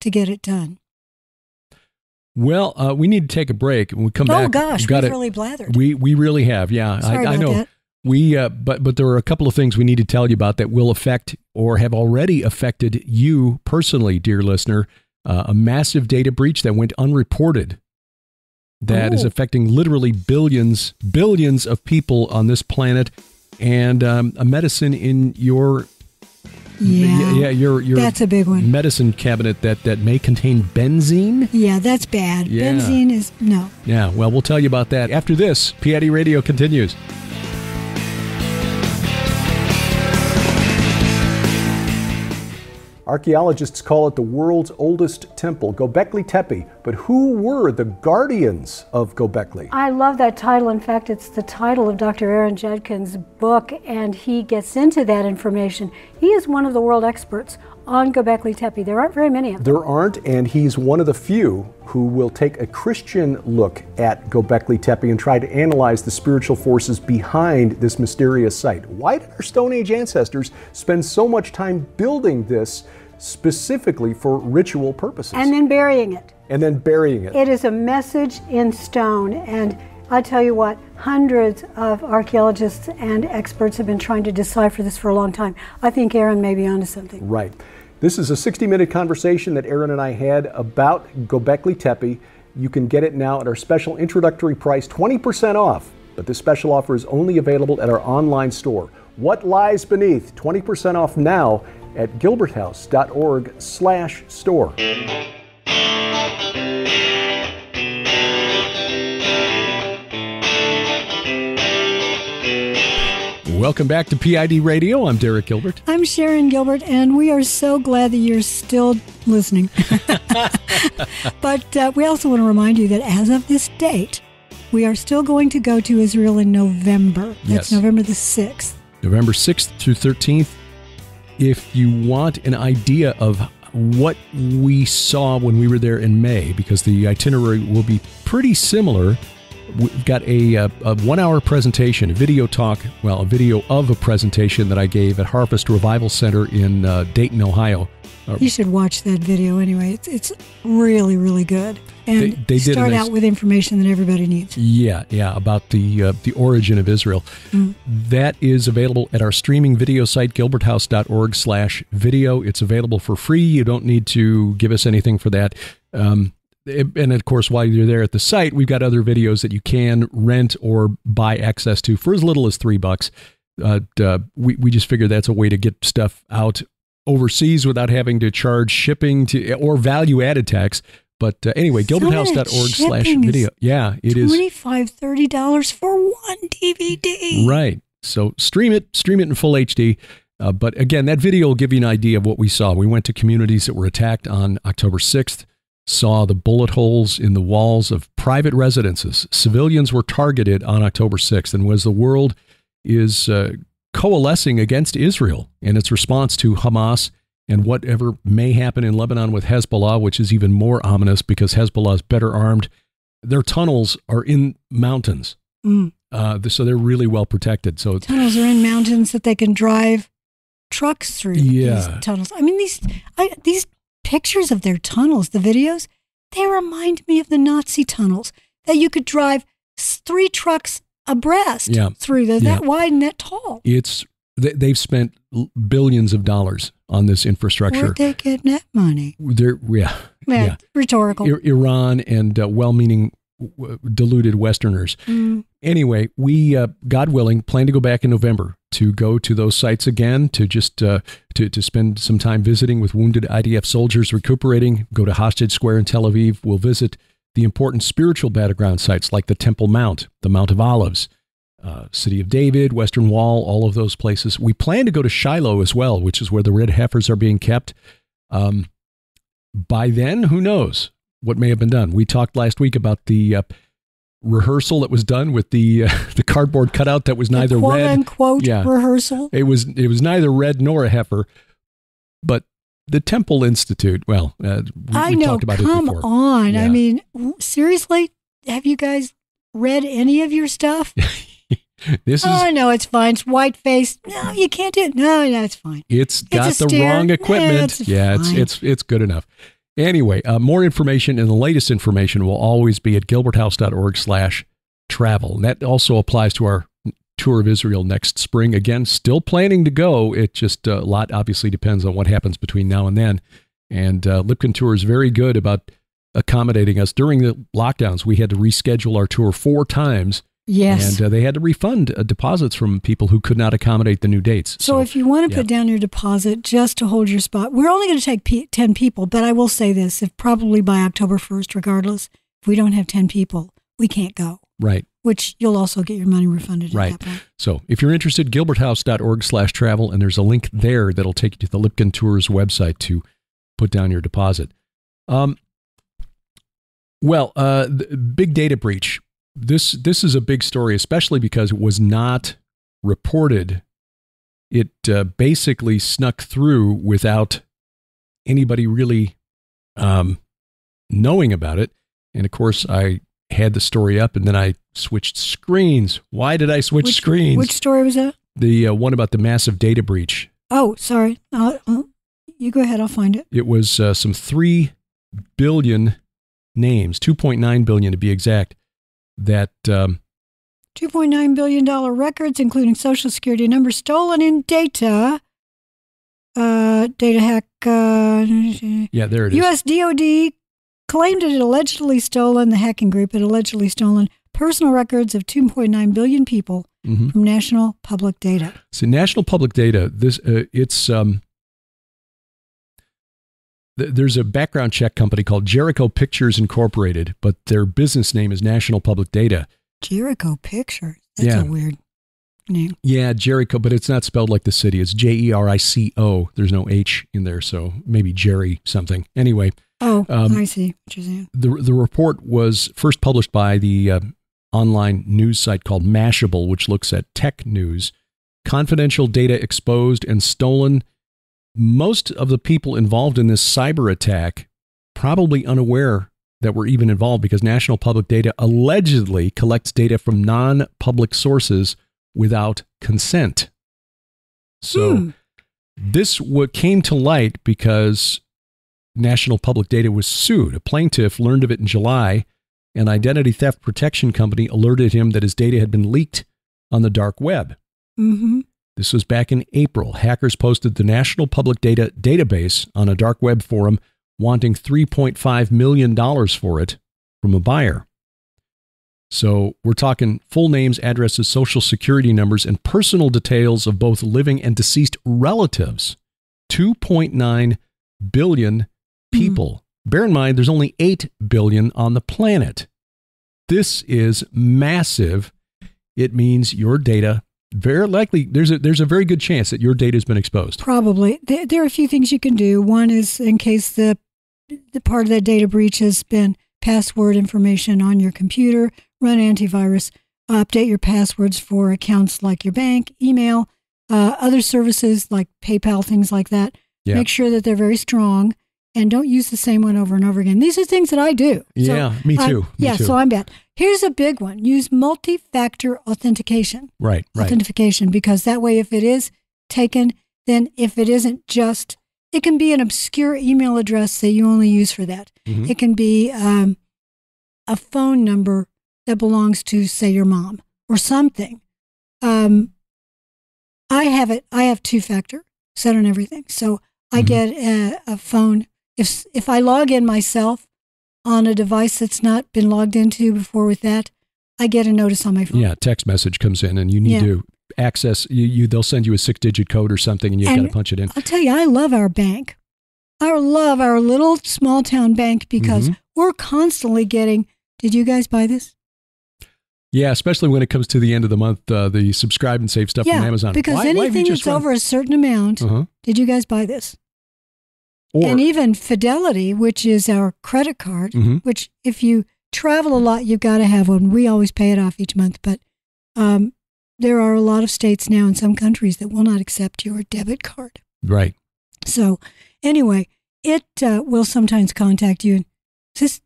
to get it done. Well, we need to take a break. When we come back, oh gosh, we've really blathered. We really have, yeah. Sorry I about know. That. We but there are a couple of things we need to tell you about that will affect or have already affected you personally, dear listener. A massive data breach that went unreported. That is affecting literally billions of people on this planet, and a medicine in your your that's a big one. Medicine cabinet that may contain benzene. Yeah, that's bad. Yeah. Benzene is no. Yeah, well, we'll tell you about that after this. P.I.D. Radio continues. Archaeologists call it the world's oldest temple, Göbekli Tepe. But who were the guardians of Göbekli? I love that title. In fact, it's the title of Dr. Aaron Judkin's book, and he gets into that information. He is one of the world experts on Göbekli Tepe. There aren't very many of them. There aren't, and he's one of the few who will take a Christian look at Göbekli Tepe and try to analyze the spiritual forces behind this mysterious site. Why did our Stone Age ancestors spend so much time building this specifically for ritual purposes? And then burying it. It is a message in stone, and I tell you what, hundreds of archaeologists and experts have been trying to decipher this for a long time. I think Aaron may be onto something. Right. This is a 60-minute conversation that Aaron and I had about Göbekli Tepe. You can get it now at our special introductory price, 20% off. But this special offer is only available at our online store. What lies beneath? 20% off now at gilberthouse.org/store. Welcome back to P.I.D. Radio. I'm Derek Gilbert. I'm Sharon Gilbert, and we are so glad that you're still listening. But we also want to remind you that as of this date, we are still going to go to Israel in November. That's November the 6th. November 6th through 13th. If you want an idea of what we saw when we were there in May, because the itinerary will be pretty similar, we've got a 1-hour presentation, a video of a presentation that I gave at Harvest Revival Center in Dayton, Ohio. You should watch that video anyway. It's really, really good. And they start out with information that everybody needs. Yeah, about the origin of Israel. Mm. That is available at our streaming video site, gilberthouse.org/video. It's available for free. You don't need to give us anything for that. And of course, while you're there at the site, we've got other videos that you can rent or buy access to for as little as $3. We just figured that's a way to get stuff out overseas without having to charge shipping or value-added tax. But anyway, gilberthouse.org/video. Yeah, it is $25, $30 for one DVD. Right. So stream it in full HD. But again, that video will give you an idea of what we saw. We went to communities that were attacked on October 6th, saw the bullet holes in the walls of private residences. Civilians were targeted on October 6th. And as the world is coalescing against Israel in its response to Hamas and whatever may happen in Lebanon with Hezbollah, which is even more ominous because Hezbollah is better armed. Their tunnels are in mountains. So they're really well protected. So tunnels are in mountains that they can drive trucks through these tunnels. I mean, these pictures of their tunnels, the videos, they remind me of the Nazi tunnels that you could drive 3 trucks abreast through that wide and that tall. They've spent billions of dollars on this infrastructure. Where'd they get that money? Rhetorical. Iran and well-meaning deluded Westerners. Anyway, we, God willing, plan to go back in November to go to those sites again, to just to spend some time visiting with wounded IDF soldiers recuperating, go to Hostage Square in Tel Aviv. We'll visit the important spiritual battleground sites like the Temple Mount, the Mount of Olives, City of David, Western Wall, all of those places. We plan to go to Shiloh as well, which is where the red heifers are being kept. By then, who knows what may have been done. We talked last week about the rehearsal that was done with the cardboard cutout that was neither quote red, unquote rehearsal. It was neither red nor a heifer, but the Temple Institute. Well, we talked about it before. Come on, I mean, seriously, have you guys read any of your stuff? No, it's fine. It's white face. No, you can't do it. No, it's fine. It's got the wrong equipment. It's good enough. Anyway, more information and the latest information will always be at gilberthouse.org/travel. And that also applies to our tour of Israel next spring. Again, still planning to go. It just a lot obviously depends on what happens between now and then. And Lipkin Tour is very good about accommodating us. During the lockdowns, we had to reschedule our tour 4 times. Yes. And they had to refund deposits from people who could not accommodate the new dates. So if you want to put down your deposit just to hold your spot, we're only going to take 10 people, but I will say this, if probably by October 1st, regardless, if we don't have 10 people, we can't go. Right. Which you'll also get your money refunded at that point. So if you're interested, gilberthouse.org/travel, and there's a link there that'll take you to the Lipkin Tours website to put down your deposit. The big data breach. This is a big story, especially because it was not reported. It basically snuck through without anybody really knowing about it. And of course, I had the story up and then I switched screens. Why did I switch screens? Which story was that? The one about the massive data breach. Oh, sorry. You go ahead. I'll find it. It was some 3 billion names, 2.9 billion to be exact. That $2.9 billion records, including Social Security numbers stolen in data hack. There it is. U.S. DOD claimed it had allegedly stolen, the hacking group had allegedly stolen personal records of 2.9 billion people from National Public Data. So National Public Data, there's a background check company called Jericho Pictures Incorporated, but their business name is National Public Data. Jericho Pictures? That's a weird name. Yeah, Jericho, but it's not spelled like the city. It's Jerico. There's no H in there, so maybe Jerry something. Anyway. I see what you're saying. The report was first published by the online news site called Mashable, which looks at tech news. Confidential data exposed and stolen. Most of the people involved in this cyber attack probably unaware that we're even involved because National Public Data allegedly collects data from non-public sources without consent. So this came to light because National Public Data was sued. A plaintiff learned of it in July. An identity theft protection company alerted him that his data had been leaked on the dark web. This was back in April. Hackers posted the National Public Data database on a dark web forum, wanting $3.5 million for it from a buyer. So we're talking full names, addresses, social security numbers, and personal details of both living and deceased relatives 2.9 billion people. Bear in mind, there's only 8 billion on the planet. This is massive. It means your data, very likely, there's a very good chance that your data has been exposed. Probably. There are a few things you can do. One is, in case the part of that data breach has been password information on your computer, run antivirus, update your passwords for accounts like your bank, email, other services like PayPal, things like that. Yeah. Make sure that they're very strong and don't use the same one over and over again. These are things that I do. Yeah, me too. So I'm bad. Here's a big one. Use multi-factor authentication. Right. Authentication, because that way if it is taken, then if it isn't just, it can be an obscure email address that you only use for that. Mm-hmm. It can be a phone number that belongs to, say, your mom or something. I have two-factor set on everything. So I get a phone. If I log in myself on a device that's not been logged into before with that, I get a notice on my phone. Yeah, text message comes in and you need to access, they'll send you a 6-digit code or something and you've got to punch it in. I'll tell you, I love our bank. I love our little small town bank because we're constantly getting, did you guys buy this? Yeah, especially when it comes to the end of the month, the subscribe and save stuff from Amazon. Because anything that's over a certain amount, did you guys buy this? And even Fidelity, which is our credit card, which if you travel a lot, you've got to have one. We always pay it off each month. But there are a lot of states now in some countries that will not accept your debit card. Right. So anyway, it will sometimes contact you. Did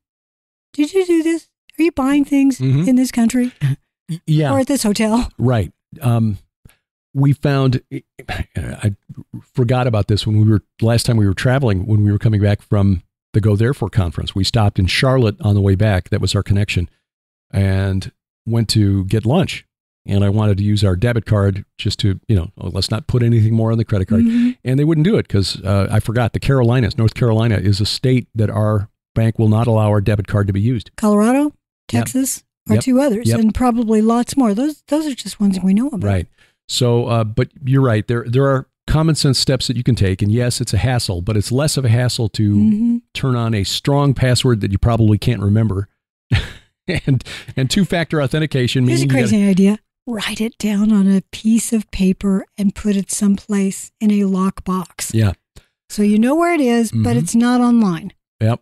you do this? Are you buying things in this country? Yeah. Or at this hotel? Right. We found, I forgot about this last time we were traveling, when we were coming back from the Go Therefore conference. We stopped in Charlotte on the way back. That was our connection, and went to get lunch. And I wanted to use our debit card just to, let's not put anything more on the credit card. And they wouldn't do it because I forgot the Carolinas, North Carolina is a state that our bank will not allow our debit card to be used. Colorado, Texas are two others, and probably lots more. Those are just ones we know about. Right. So, but you're right. There are common sense steps that you can take. And yes, it's a hassle, but it's less of a hassle to turn on a strong password that you probably can't remember. and two-factor authentication. Here's a crazy idea. Write it down on a piece of paper and put it someplace in a lockbox. Yeah. So you know where it is, but it's not online. Yep.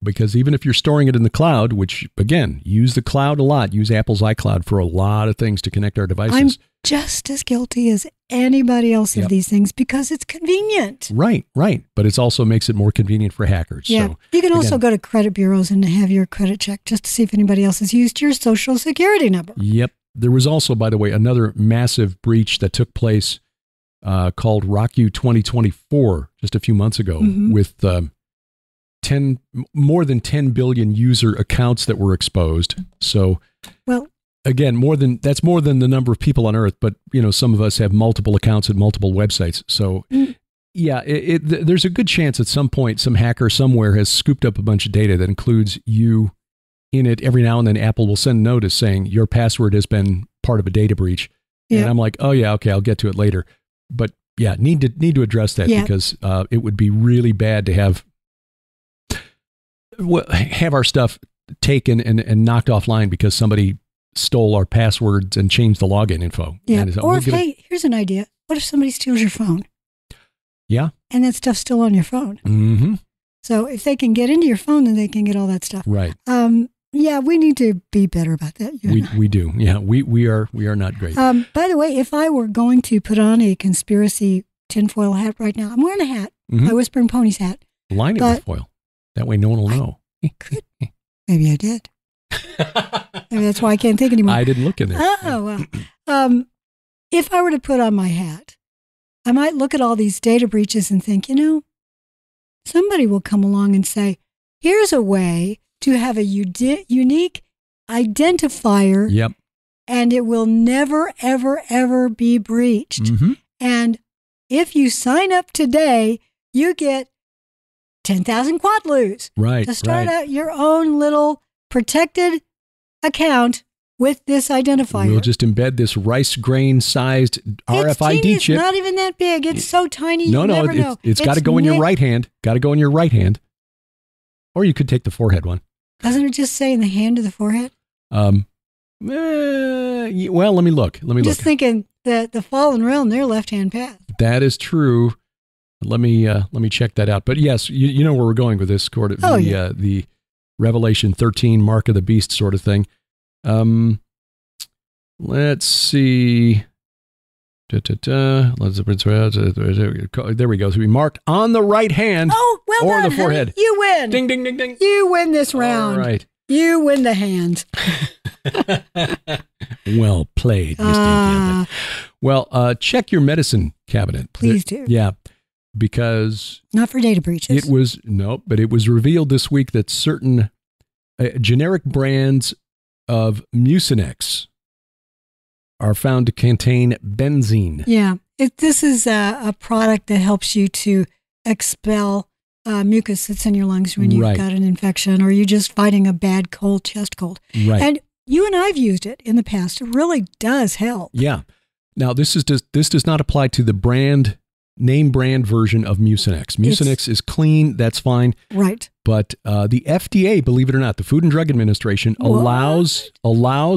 Because even if you're storing it in the cloud, which, again, use the cloud a lot, use Apple's iCloud for a lot of things to connect our devices. I'm just as guilty as anybody else of these things because it's convenient. Right. But it also makes it more convenient for hackers. Yeah. So, you can also go to credit bureaus and have your credit checked just to see if anybody else has used your social security number. Yep. There was also, by the way, another massive breach that took place called RockU 2024 just a few months ago with more than 10 billion user accounts that were exposed. So, again, that's more than the number of people on Earth, but some of us have multiple accounts at multiple websites. So, there's a good chance at some point some hacker somewhere has scooped up a bunch of data that includes you in it. Every now and then Apple will send a notice saying your password has been part of a data breach. And I'm like, oh yeah, okay, I'll get to it later. But need to address that because it would be really bad to have our stuff taken and knocked offline because somebody stole our passwords and changed the login info. Yeah. Or here's an idea. What if somebody steals your phone? Yeah. And that stuff's still on your phone. Mm-hmm. So if they can get into your phone, then they can get all that stuff. Right. We need to be better about that. We do. Yeah. We are not great. By the way, if I were going to put on a conspiracy tinfoil hat right now, I'm wearing a hat, my Whispering Ponies hat. Line it with foil. That way no one will know. Could. Maybe I did. Maybe that's why I can't think anymore. I didn't look in there. Oh, well. If I were to put on my hat, I might look at all these data breaches and think, somebody will come along and say, here's a way to have a unique identifier. Yep. And it will never, ever, ever be breached. And if you sign up today, you get 10,000 quadloos to start out your own little protected account with this identifier. We'll just embed this rice grain-sized RFID chip. It's not even that big. It's so tiny. It's got to go in your right hand. Got to go in your right hand. Or you could take the forehead one. Doesn't it just say in the hand of the forehead? Well, let me look. Just thinking that the fallen realm, their left-hand path. That is true. Let me check that out. But yes, you know where we're going with this, the Revelation 13 Mark of the Beast sort of thing. Let's see. There we go. So we marked on the right hand or the forehead. You win. Ding, ding, ding, ding. You win this round. All right. You win the hand. Well played, Mr. Gambit. Well, check your medicine cabinet. Please do. Yeah, because... Not for data breaches. But it was revealed this week that certain generic brands of Mucinex are found to contain benzene. Yeah. This is a product that helps you to expel mucus that's in your lungs when you've got an infection or you're just fighting a bad cold, chest cold. Right. And you and I've used it in the past. It really does help. Yeah. Now, this does not apply to the name brand version of Mucinex. Mucinex is clean. That's fine. Right. But the FDA, believe it or not, the Food and Drug Administration allows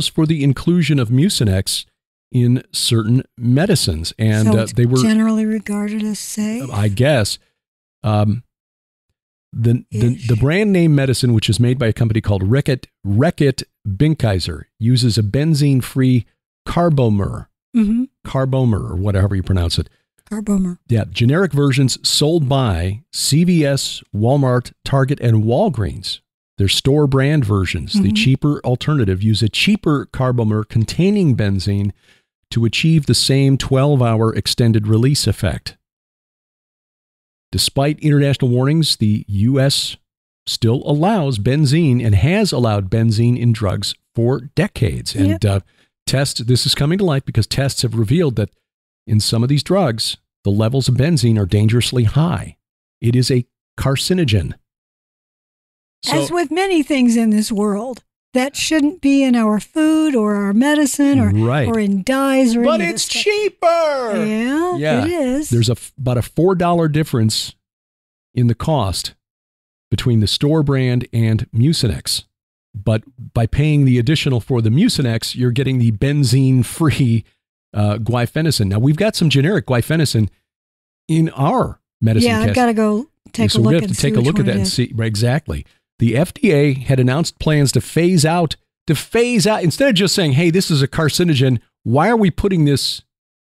for the inclusion of Mucinex in certain medicines, and so it's they were generally regarded as safe. I guess the brand name medicine, which is made by a company called Reckitt Benckiser, uses a benzene-free carbomer, carbomer, or whatever you pronounce it. Carbomer. Yeah, generic versions sold by CVS, Walmart, Target, and Walgreens. They're store brand versions. The cheaper alternative use a cheaper carbomer containing benzene to achieve the same 12-hour extended release effect. Despite international warnings, the U.S. still allows benzene and has allowed benzene in drugs for decades. And this is coming to light because tests have revealed that in some of these drugs, the levels of benzene are dangerously high. It is a carcinogen. As with many things in this world, that shouldn't be in our food or our medicine or in dyes or anything. But it's cheaper. Yeah, it is. There's about a $4 difference in the cost between the store brand and Mucinex. But by paying the additional for the Mucinex, you're getting the benzene-free guaifenesin. Now, we've got some generic guaifenesin in our medicine test. I've got to go take a look we have to take a look at that and see. Right, exactly. The FDA had announced plans to phase out, instead of just saying, hey, this is a carcinogen, why are we putting this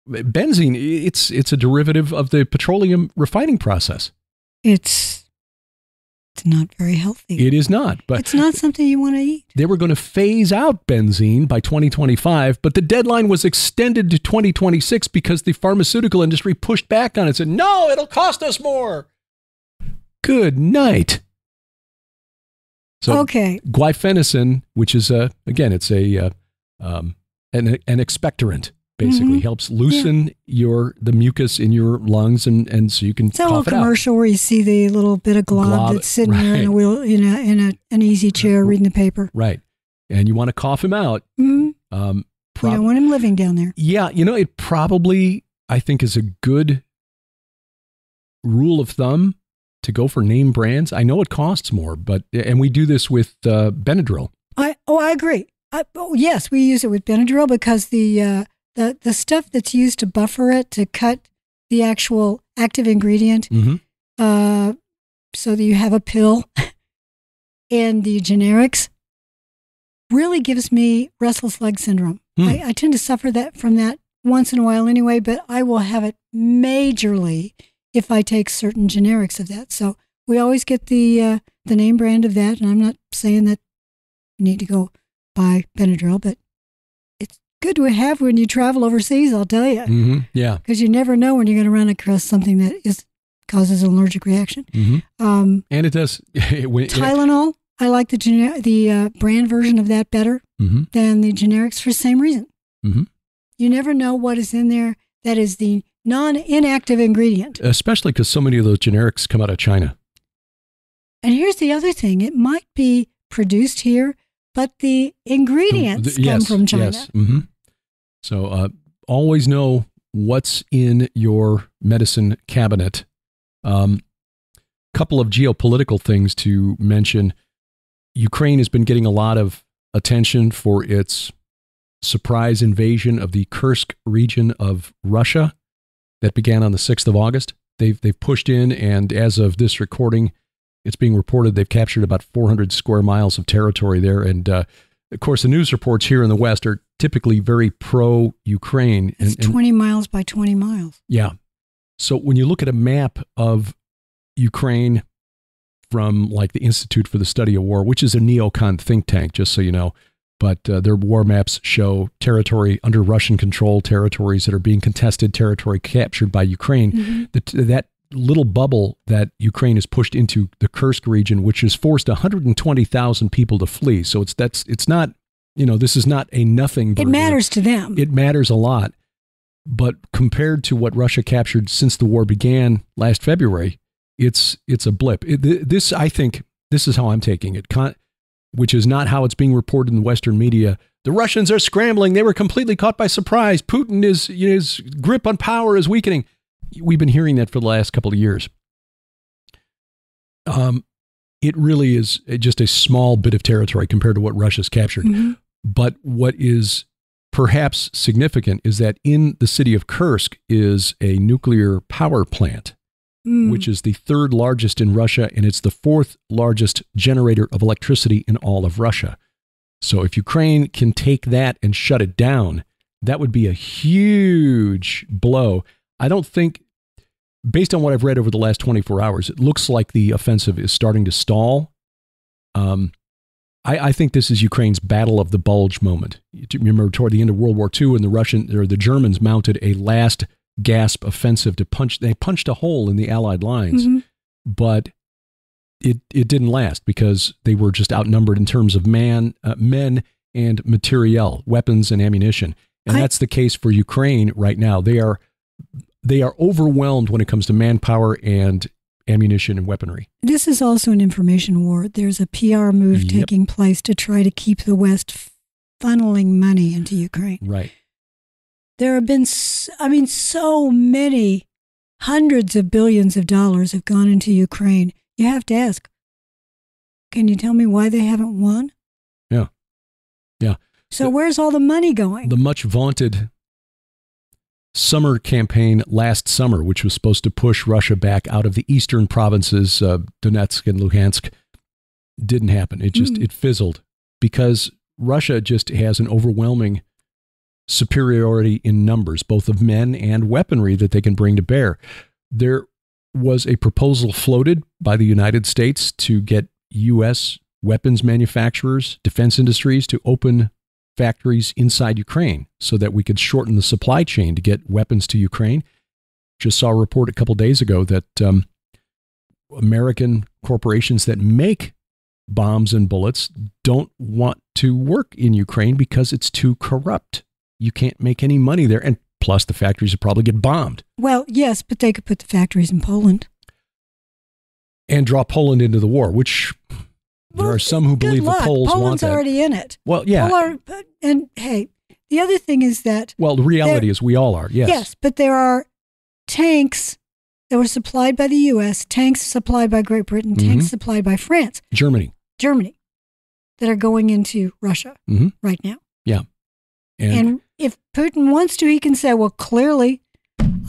benzene? It's a derivative of the petroleum refining process. It's not very healthy. It is not. But it's not something you want to eat. They were going to phase out benzene by 2025, but the deadline was extended to 2026 because the pharmaceutical industry pushed back on it and said, no, it'll cost us more. Good night. So guaifenesin, which is it's an expectorant, basically helps loosen the mucus in your lungs, and so you can cough it out. It's a little commercial where you see the little bit of glob that's sitting there in a wheel in an easy chair reading the paper. Right, and you want to cough him out. You don't want him living down there. Yeah, it probably I think is a good rule of thumb to go for name brands. I know it costs more, and we do this with Benadryl. I agree. Yes, we use it with Benadryl because the stuff that's used to buffer it, to cut the actual active ingredient, so that you have a pill, and the generics really gives me restless leg syndrome. I tend to suffer from that once in a while anyway, but I will have it majorly if I take certain generics of that. So we always get the name brand of that, and I'm not saying that you need to go buy Benadryl, but it's good to have when you travel overseas, I'll tell you. Yeah. Because you never know when you're going to run across something that causes an allergic reaction. And it does. Tylenol, I like the brand version of that better than the generics for the same reason. You never know what is in there that is the non-inactive ingredient. Especially because so many of those generics come out of China. And here's the other thing. It might be produced here, but the ingredients come from China. Yes. Mm-hmm. So always know what's in your medicine cabinet. Couple of geopolitical things to mention. Ukraine has been getting a lot of attention for its surprise invasion of the Kursk region of Russia that began on the 6th of August. They've pushed in, and as of this recording, it's being reported they've captured about 400 square miles of territory there. And of course, the news reports here in the West are typically very pro-Ukraine. It's 20 miles by 20 miles. Yeah. So when you look at a map of Ukraine from like the Institute for the Study of War, which is a neocon think tank, just so you know, but their war maps show territory under Russian control, territories that are being contested, territory captured by Ukraine. Mm-hmm. That little bubble that Ukraine has pushed into the Kursk region, which has forced 120,000 people to flee. So it's not, this is not a nothing burger. It matters to them. It matters a lot. But compared to what Russia captured since the war began last February, it's a blip. I think this is how I'm taking it, which is not how it's being reported in the Western media. The Russians are scrambling. They were completely caught by surprise. Putin his grip on power is weakening. We've been hearing that for the last couple of years. It really is just a small bit of territory compared to what Russia's captured. Mm-hmm. But what is perhaps significant is that in the city of Kursk is a nuclear power plant, which is the third largest in Russia, and it's the fourth largest generator of electricity in all of Russia. So if Ukraine can take that and shut it down, that would be a huge blow. I don't think, based on what I've read over the last 24 hours, it looks like the offensive is starting to stall. I think this is Ukraine's battle of the bulge moment. You remember toward the end of World War II, and the Germans mounted a last gasp offensive to they punched a hole in the Allied lines, mm-hmm. but it didn't last because they were just outnumbered in terms of men and materiel, weapons and ammunition. And that's the case for Ukraine right now. They are overwhelmed when it comes to manpower and ammunition and weaponry. This is also an information war. There's a PR move taking place to try to keep the West funneling money into Ukraine. Right. There have been, so many hundreds of billions of dollars have gone into Ukraine. You have to ask, can you tell me why they haven't won? Yeah. Yeah. So where's all the money going? The much vaunted summer campaign last summer, which was supposed to push Russia back out of the eastern provinces, Donetsk and Luhansk, didn't happen. It fizzled because Russia just has an overwhelming superiority in numbers, both of men and weaponry that they can bring to bear. There was a proposal floated by the United States to get U.S. weapons manufacturers, defense industries to open factories inside Ukraine so that we could shorten the supply chain to get weapons to Ukraine. Just saw a report a couple days ago that American corporations that make bombs and bullets don't want to work in Ukraine because it's too corrupt. You can't make any money there. And plus, the factories would probably get bombed. Well, yes, but they could put the factories in Poland. And draw Poland into the war, which there are some who believe the Poles want that. Poland's already in it. Well, yeah. And hey, the other thing is that... Well, the reality is we all are, yes. Yes, but there are tanks that were supplied by the U.S., tanks supplied by Great Britain, mm-hmm. tanks supplied by France. Germany, that are going into Russia mm-hmm. right now. Yeah. And if Putin wants to, he can say, well, clearly,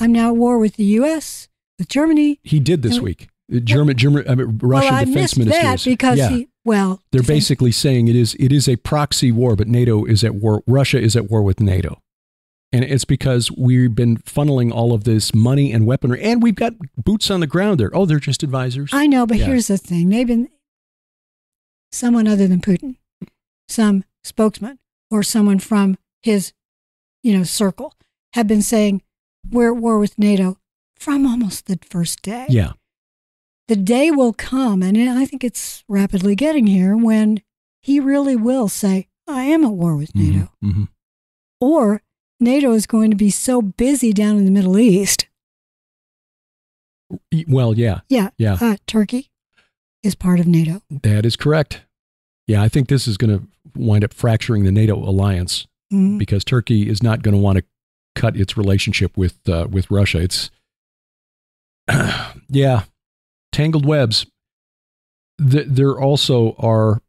I'm now at war with the U.S., with Germany. He did this week. Russian defense ministers. That because they're basically saying it is a proxy war, but NATO is at war. Russia is at war with NATO. And it's because we've been funneling all of this money and weaponry, and we've got boots on the ground there. Oh, they're just advisors. I know, but here's the thing. They've been someone other than Putin, some spokesman or someone from his, circle have been saying we're at war with NATO from almost the first day. Yeah. The day will come, and I think it's rapidly getting here, when he really will say, I am at war with NATO. Mm-hmm. Or NATO is going to be so busy down in the Middle East. Well, yeah. Yeah. Turkey is part of NATO. That is correct. Yeah, I think this is going to wind up fracturing the NATO alliance because Turkey is not going to want to cut its relationship with Russia. It's tangled webs. There also are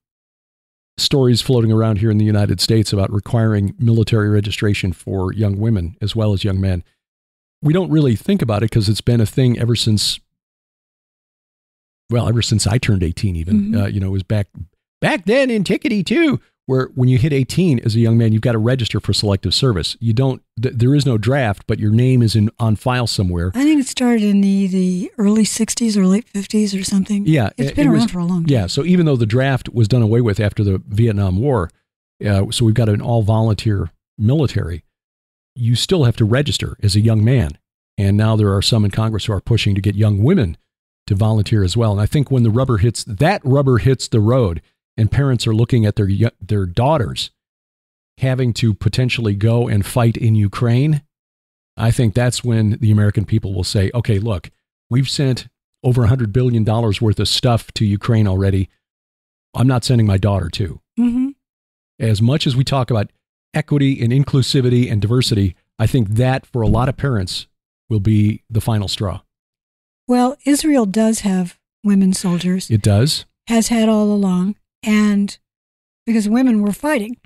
stories floating around here in the United States about requiring military registration for young women as well as young men. We don't really think about it because it's been a thing ever since I turned 18 even. It was back then in Tickety too, where when you hit 18 as a young man, you've got to register for selective service. You don't, there is no draft, but your name is on file somewhere. I think it started in the early 60s or late 50s or something. Yeah. It's been around for a long time. Yeah. So even though the draft was done away with after the Vietnam War, so we've got an all-volunteer military, you still have to register as a young man. And now there are some in Congress who are pushing to get young women to volunteer as well. And I think when the rubber hits the road, and parents are looking at their daughters having to potentially go and fight in Ukraine, I think that's when the American people will say, okay, look, we've sent over $100 billion worth of stuff to Ukraine already. I'm not sending my daughter too. As much as we talk about equity and inclusivity and diversity, I think that for a lot of parents will be the final straw. Well, Israel does have women soldiers. It does. Has had all along. And because women were fighting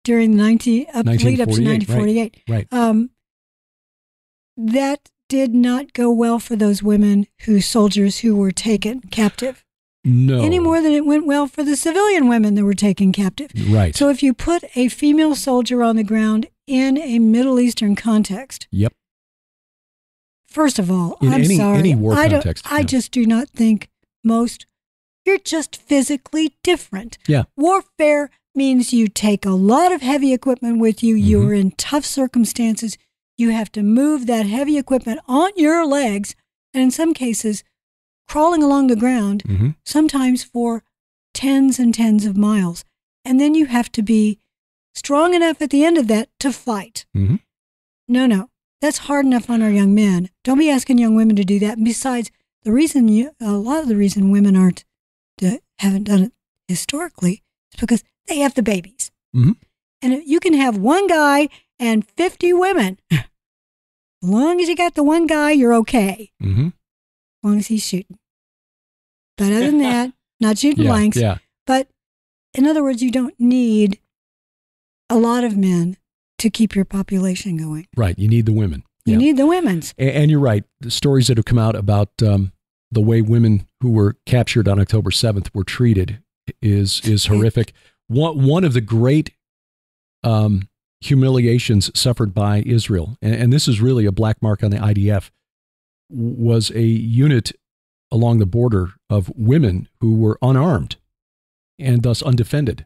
during the lead up to 1948. Right. That did not go well for those soldiers who were taken captive. No. Any more than it went well for the civilian women that were taken captive. Right. So if you put a female soldier on the ground in a Middle Eastern context. Yep. First of all, in any war context. I just do not think you're just physically different. Yeah. Warfare means you take a lot of heavy equipment with you. You're in tough circumstances. You have to move that heavy equipment on your legs, and in some cases, crawling along the ground, sometimes for tens and tens of miles. And then you have to be strong enough at the end of that to fight. No. That's hard enough on our young men. Don't be asking young women to do that. And besides, a lot of the reason women haven't done it historically is because they have the babies. And you can have one guy and 50 women. As long as you got the one guy, you're okay. As long as he's shooting. But other than that, not shooting blanks. Yeah. But in other words, you don't need a lot of men to keep your population going. Right. You need the women. You need the women's. And you're right. The stories that have come out about the way women who were captured on October 7th were treated is horrific. One of the great humiliations suffered by Israel, and this is really a black mark on the IDF, was a unit along the border of women who were unarmed and thus undefended.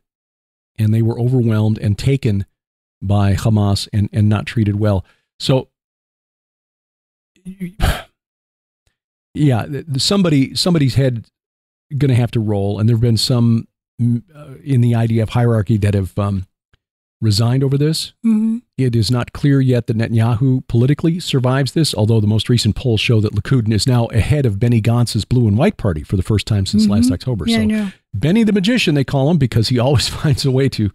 And they were overwhelmed and taken by Hamas and not treated well. So, yeah, somebody's head going to have to roll, and there have been some in the IDF hierarchy that have resigned over this. It is not clear yet that Netanyahu politically survives this, although the most recent polls show that Likud is now ahead of Benny Gantz's Blue and White Party for the first time since last October. Yeah, so I know. Benny the Magician, they call him, because he always finds a way to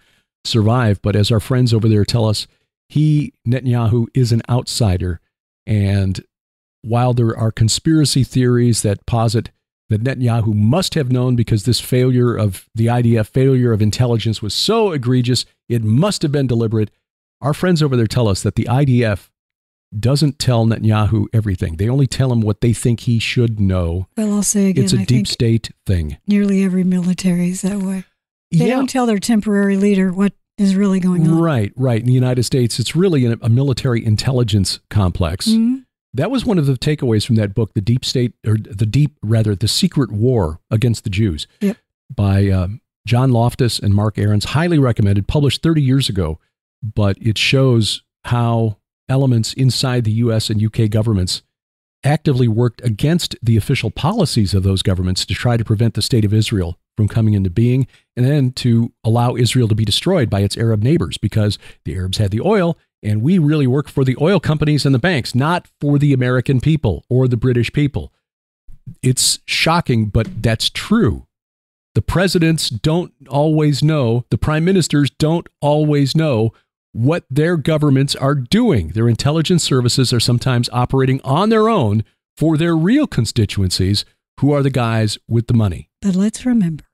survive. But as our friends over there tell us, Netanyahu is an outsider. And while there are conspiracy theories that posit that Netanyahu must have known because this failure of the IDF, failure of intelligence was so egregious, it must have been deliberate. Our friends over there tell us that the IDF doesn't tell Netanyahu everything. They only tell him what they think he should know. Well, I'll say again, it's a deep state thing. Nearly every military is that way. They don't tell their temporary leader what is really going on. Right. In the United States, it's really a military intelligence complex. That was one of the takeaways from that book, The Secret War Against the Jews, by John Loftus and Mark Ahrens. Highly recommended, published 30 years ago, but it shows how elements inside the U.S. and U.K. governments actively worked against the official policies of those governments to try to prevent the state of Israel from coming into being, and then to allow Israel to be destroyed by its Arab neighbors, because the Arabs had the oil, and we really work for the oil companies and the banks, not for the American people or the British people. It's shocking, but that's true. The presidents don't always know, the prime ministers don't always know what their governments are doing. Their intelligence services are sometimes operating on their own for their real constituencies, who are the guys with the money. But let's remember,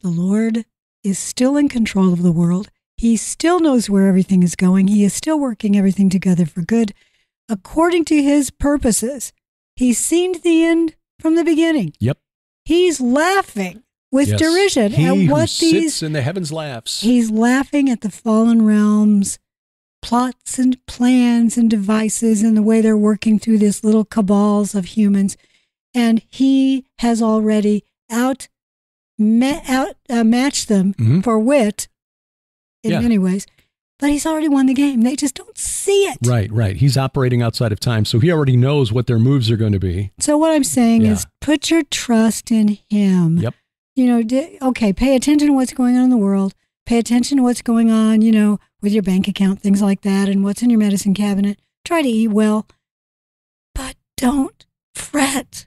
the Lord is still in control of the world. He still knows where everything is going. He is still working everything together for good, according to his purposes. He's seen the end from the beginning. Yep. He's laughing with derision at what sits in the heavens laughs. He's laughing at the fallen realms, plots and plans and devices and the way they're working through this little cabals of humans. And he has already matched them for wit in many ways. But he's already won the game. They just don't see it. Right. He's operating outside of time, so he already knows what their moves are going to be. So what I'm saying is put your trust in him. Yep. Pay attention to what's going on in the world. Pay attention to what's going on, with your bank account, things like that, and what's in your medicine cabinet. Try to eat well. But don't fret.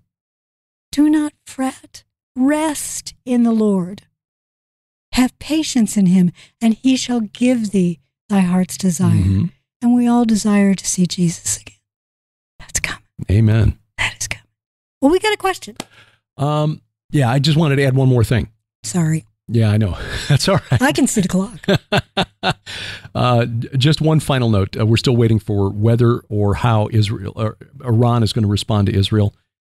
Do not fret. Rest in the Lord. Have patience in him, and he shall give thee thy heart's desire. Mm-hmm. And we all desire to see Jesus again. That's coming. Amen. That is coming. Well, we got a question. I just wanted to add one more thing. Sorry. Yeah, I know. That's all right. I can see the clock. Just one final note. We're still waiting for whether or how Iran is going to respond to Israel.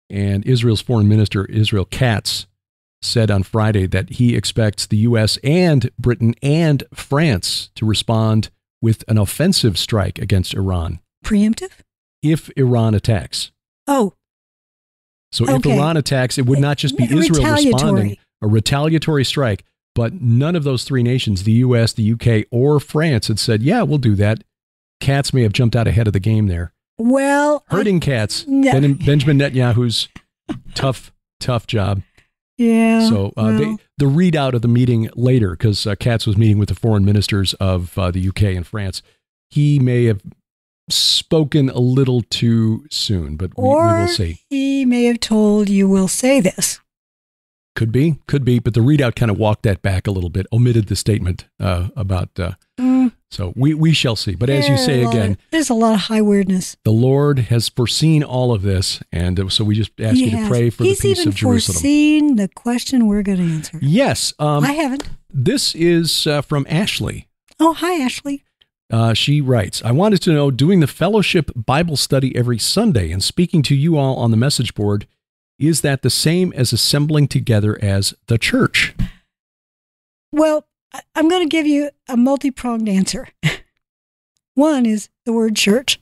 And Israel's foreign minister, Israel Katz, said on Friday that he expects the U.S. and Britain and France to respond with an offensive strike against Iran. Preemptive? If Iran attacks. Oh. So if Iran attacks, it would not just be Israel responding, a retaliatory strike, but none of those three nations, the U.S., the U.K., or France, had said, yeah, we'll do that. Katz may have jumped out ahead of the game there. Well, hurting Katz, Benjamin Netanyahu's tough job. Yeah. So the readout of the meeting later, because Katz was meeting with the foreign ministers of the UK and France, he may have spoken a little too soon, but we will see. He may have told you will say this. Could be, but the readout kind of walked that back a little bit, omitted the statement about. So we shall see. But as you say again, there's a lot of high weirdness. The Lord has foreseen all of this, and so we just ask you to pray for the peace of Jerusalem. He's even foreseen the question we're going to answer. Yes. I haven't. This is from Ashley. Oh, hi, Ashley. She writes, I wanted to know, doing the fellowship Bible study every Sunday and speaking to you all on the message board, is that the same as assembling together as the church? Well, I'm going to give you a multi-pronged answer. One is the word church,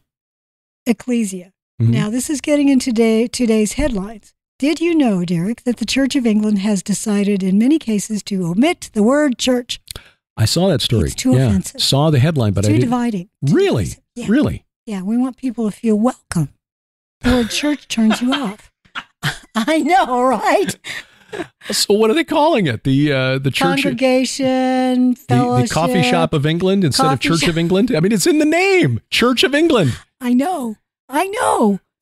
ecclesia. Mm-hmm. Now, this is getting into today's headlines. Did you know, Derek, that the Church of England has decided in many cases to omit the word church? I saw that story. It's too offensive. Saw the headline, but I didn't. Too dividing. Really? Yeah. Really? Yeah, we want people to feel welcome. The word church turns you off. I know, right? So what are they calling it? The church, congregation, fellowship, the coffee shop of England instead of Church of England. I mean, it's in the name, Church of England. I know.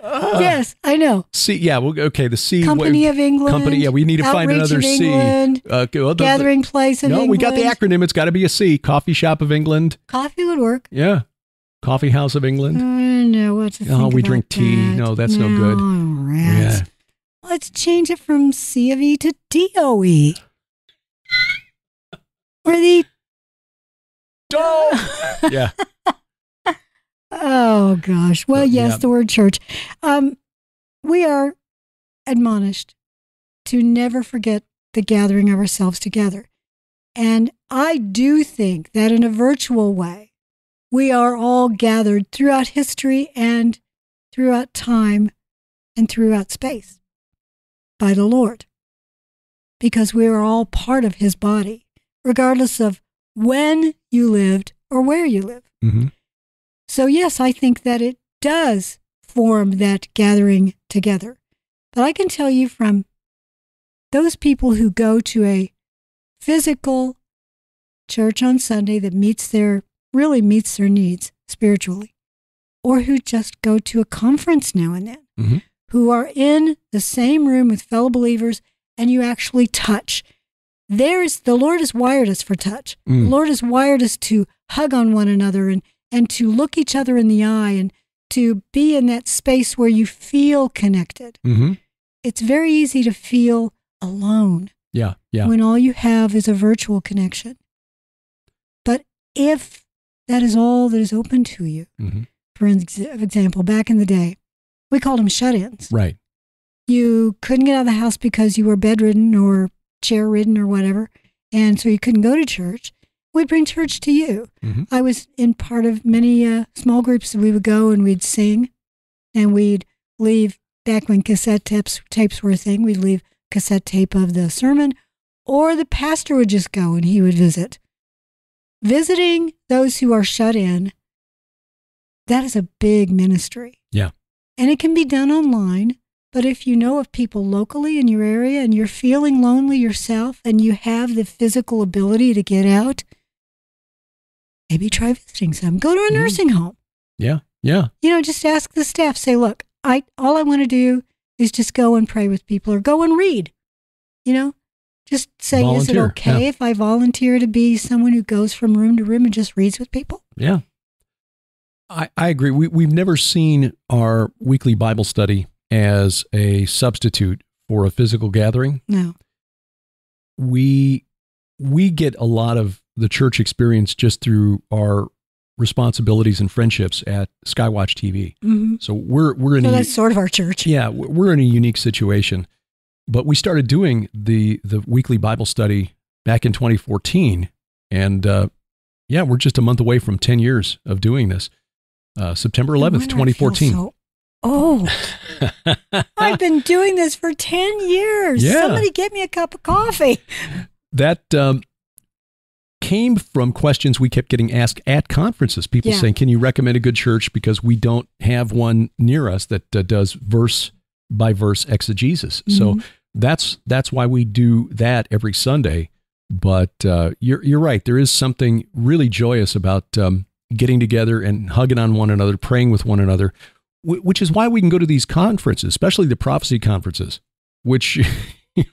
Yes, I know. C. Yeah. Well, okay. The C. Company of England. Company. Yeah. We need to find another C. Gathering place of England. No, we got the acronym. It's got to be a C. Coffee shop of England. Coffee would work. Yeah. Coffee house of England. No, what's the Oh, we drink tea. That? No, that's no good. Rats. Yeah. Let's change it from C of E to DOE. Or the... Yeah. Oh, gosh. Well, yes, the word church. We are admonished to never forget the gathering of ourselves together. And I do think that in a virtual way, we are all gathered throughout history and throughout time and throughout space by the Lord, because we are all part of his body, regardless of when you lived or where you live. Mm-hmm. So yes, I think that it does form that gathering together. But I can tell you from those people who go to a physical church on Sunday that really meets their needs spiritually, or who just go to a conference now and then, mm-hmm. who are in the same room with fellow believers, and you actually touch. the Lord has wired us for touch. The Lord has wired us to hug on one another and to look each other in the eye and to be in that space where you feel connected. Mm-hmm. It's very easy to feel alone. Yeah. When all you have is a virtual connection. But if that is all that is open to you, for example, back in the day, we called them shut-ins. Right. You couldn't get out of the house because you were bedridden or chair-ridden or whatever, and so you couldn't go to church. We'd bring church to you. Mm-hmm. I was in part of many small groups that we would go and we'd sing, and we'd leave, back when cassette tapes were a thing, we'd leave cassette tape of the sermon, or the pastor would just go and he would visit. Visiting those who are shut in, that is a big ministry. Yeah. And it can be done online, but if you know of people locally in your area and you're feeling lonely yourself and you have the physical ability to get out, maybe try visiting some. Go to a nursing home. Yeah. Just ask the staff, say, look, all I want to do is just go and pray with people or go and read. Just say, volunteer. Is it okay if I volunteer to be someone who goes from room to room and just reads with people? Yeah. I agree. We've never seen our weekly Bible study as a substitute for a physical gathering. No. We get a lot of the church experience just through our responsibilities and friendships at Skywatch TV. Mm-hmm. So we're in that's sort of our church. Yeah, we're in a unique situation. But we started doing the weekly Bible study back in 2014, and we're just a month away from 10 years of doing this. September 11th, 2014. I've been doing this for 10 years. Yeah. Somebody get me a cup of coffee. That came from questions we kept getting asked at conferences. People saying, can you recommend a good church? Because we don't have one near us that does verse by verse exegesis. Mm-hmm. So that's why we do that every Sunday. But you're right. There is something really joyous about getting together and hugging on one another, praying with one another, which is why we can go to these conferences, especially the prophecy conferences, which,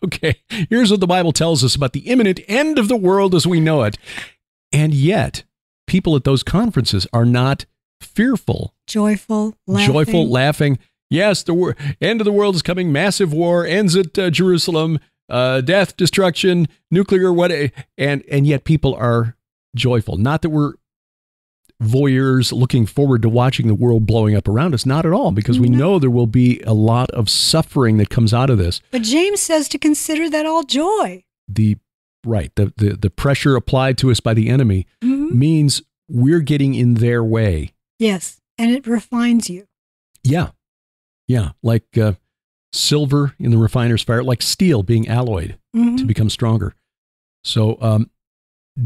okay, here's what the Bible tells us about the imminent end of the world as we know it. And yet, people at those conferences are not fearful. Joyful, laughing. Yes, the end of the world is coming. Massive war ends at Jerusalem. Death, destruction, nuclear, and yet people are joyful. Not that we're voyeurs looking forward to watching the world blowing up around us. Not at all, because we know there will be a lot of suffering that comes out of this. But James says to consider that all joy. The pressure applied to us by the enemy means we're getting in their way. Yes, and it refines you. Yeah, like silver in the refiner's fire, like steel being alloyed to become stronger. So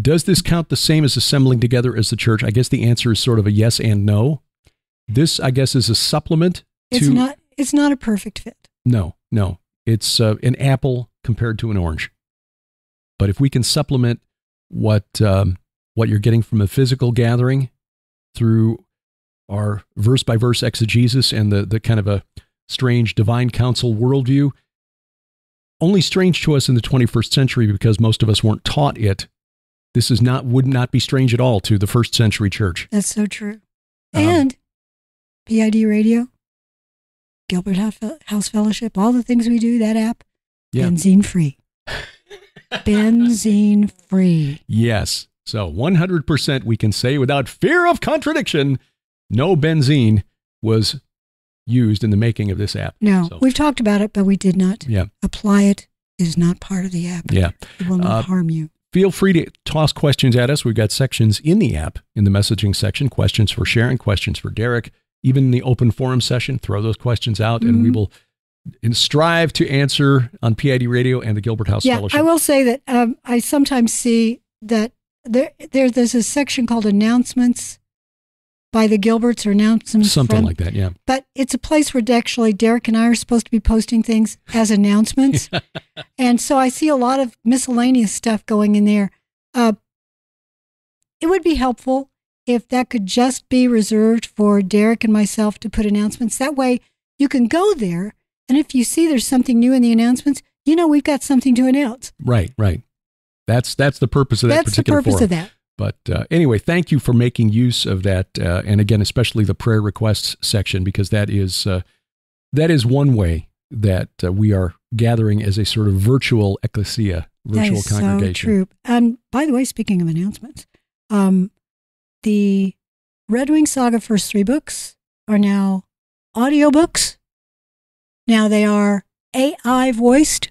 does this count the same as assembling together as the church? I guess the answer is sort of a yes and no. This, I guess, is a supplement to... It's not a perfect fit. No. It's an apple compared to an orange. But if we can supplement what you're getting from a physical gathering through our verse-by-verse exegesis and the kind of a strange divine council worldview, only strange to us in the 21st century because most of us weren't taught it. This would not be strange at all to the first century church. That's so true. And P.I.D. radio, Gilbert House Fellowship, all the things we do, that app, benzene free. Benzene free. Yes. So 100% we can say without fear of contradiction, no benzene was used in the making of this app. No, we've talked about it, but we did not apply it. It is not part of the app. Yeah. It will not harm you. Feel free to toss questions at us. We've got sections in the app, in the messaging section, questions for Sharon, questions for Derek. Even in the open forum session, throw those questions out and we will strive to answer on PID Radio and the Gilbert House Fellowship. I will say that I sometimes see that there's a section called announcements by the Gilberts or announcements. Something like that, yeah. But it's a place where actually Derek and I are supposed to be posting things as announcements. And so I see a lot of miscellaneous stuff going in there. It would be helpful if that could just be reserved for Derek and myself to put announcements. That way you can go there, and if you see there's something new in the announcements, we've got something to announce. Right. That's the purpose of that particular forum. That's the purpose of that. But anyway, thank you for making use of that, and again, especially the prayer requests section, because that is one way that we are gathering as a sort of virtual ecclesia, virtual that is congregation. So true. And by the way, speaking of announcements, the Red Wing Saga first 3 books are now audiobooks. Now they are AI voiced.